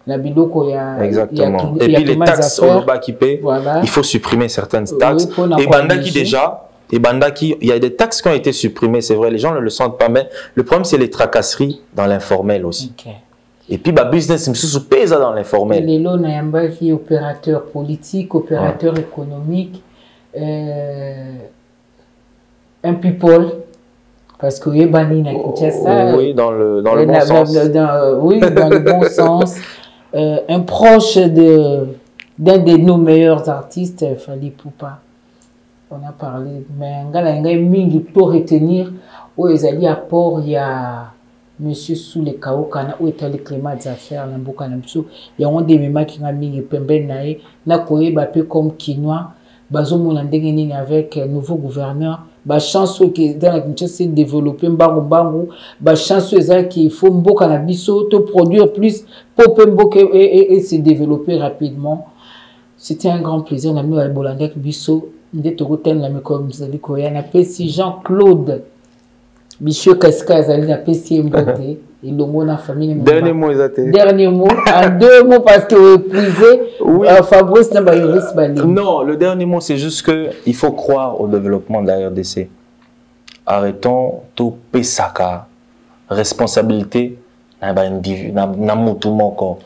Speaker 1: na biloko ya
Speaker 2: exactement. Et puis les taxes au bas qui paient, il faut supprimer certaines taxes. Et Bandaki déjà. Et Bandaki, il y a des taxes qui ont été supprimées, c'est vrai, les gens ne le sentent pas, mais le problème c'est les tracasseries dans l'informel aussi.
Speaker 1: Okay.
Speaker 2: Et puis, business, c'est pèse dans l'informel.
Speaker 1: Les lots qui opérateur politique, opérateur économique, un people, parce que
Speaker 2: oui, dans le bon sens.
Speaker 1: Oui, dans le bon sens. Un proche d'un de nos meilleurs artistes, Fali Poupa. On a parlé, mais il faut retenir où ils allaient à port, il y a Monsieur Soule Kaouka, où est le climat des affaires, il y a un des mémoires qui a mis Pemben Nae, na koye peu comme Quinoa, bazo monandengeni avec nouveau gouverneur, chance qui dans la Kinshasa s'est développé mbangu, chance qu'il faut mboka na biso te produire plus pour mboka et se développer rapidement. C'était un grand plaisir na mi Bolandek biso. Jean-Claude Monsieur Casca Azali na PC Mbote et l'homo na famille.
Speaker 2: Dernier mot exact.
Speaker 1: Dernier mot en 2 mots parce que épuisé. Oui. Fabrice
Speaker 2: non, le dernier mot c'est juste que il faut croire au développement de la RDC. arrêtons tout pesaka responsabilité na mutu moko.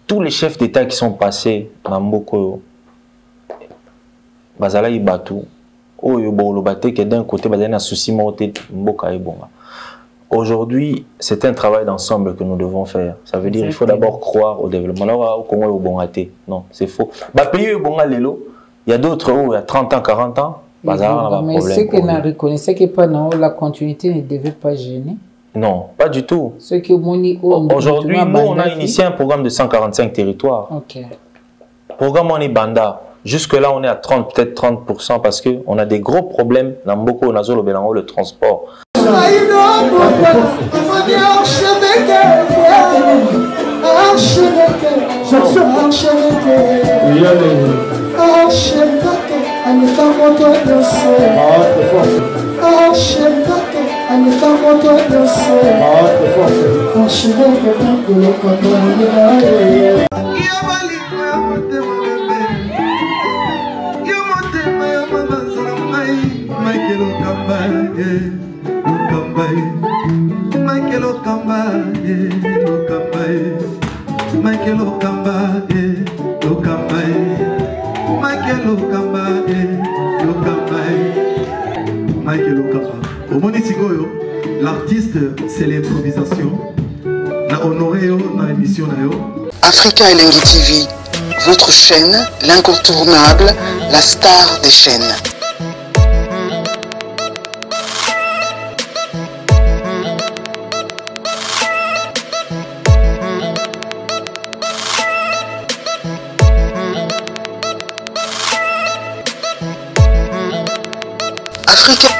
Speaker 2: Tous les chefs d'État qui sont passés na mboko bazala ibatu oyo bolobate que d'un côté bazala na souci moté mboka ebonga. Aujourd'hui, c'est un travail d'ensemble que nous devons faire. Ça veut dire qu'il faut d'abord croire au développement. Alors, au Congo, au Bongaté. Non, c'est faux. Pays au Bonga Lelo, il y a d'autres où il y a 30 ans, 40 ans, mais
Speaker 1: ce que nous reconnaissons, c'est que la continuité ne devait pas gêner.
Speaker 2: Non, pas du tout.
Speaker 1: Aujourd'hui,
Speaker 2: nous, on a initié un programme de 145 territoires.
Speaker 1: Ok.
Speaker 2: Programme, on est Banda. Jusque-là, on est à 30, peut-être 30% parce qu'on a des gros problèmes dans beaucoup de le transport.
Speaker 4: L'artiste, c'est l'improvisation.
Speaker 5: Africa Elengi TV, votre chaîne, l'incontournable, la star des chaînes.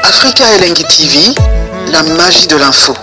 Speaker 5: Africa Elengi TV, la magie de l'info.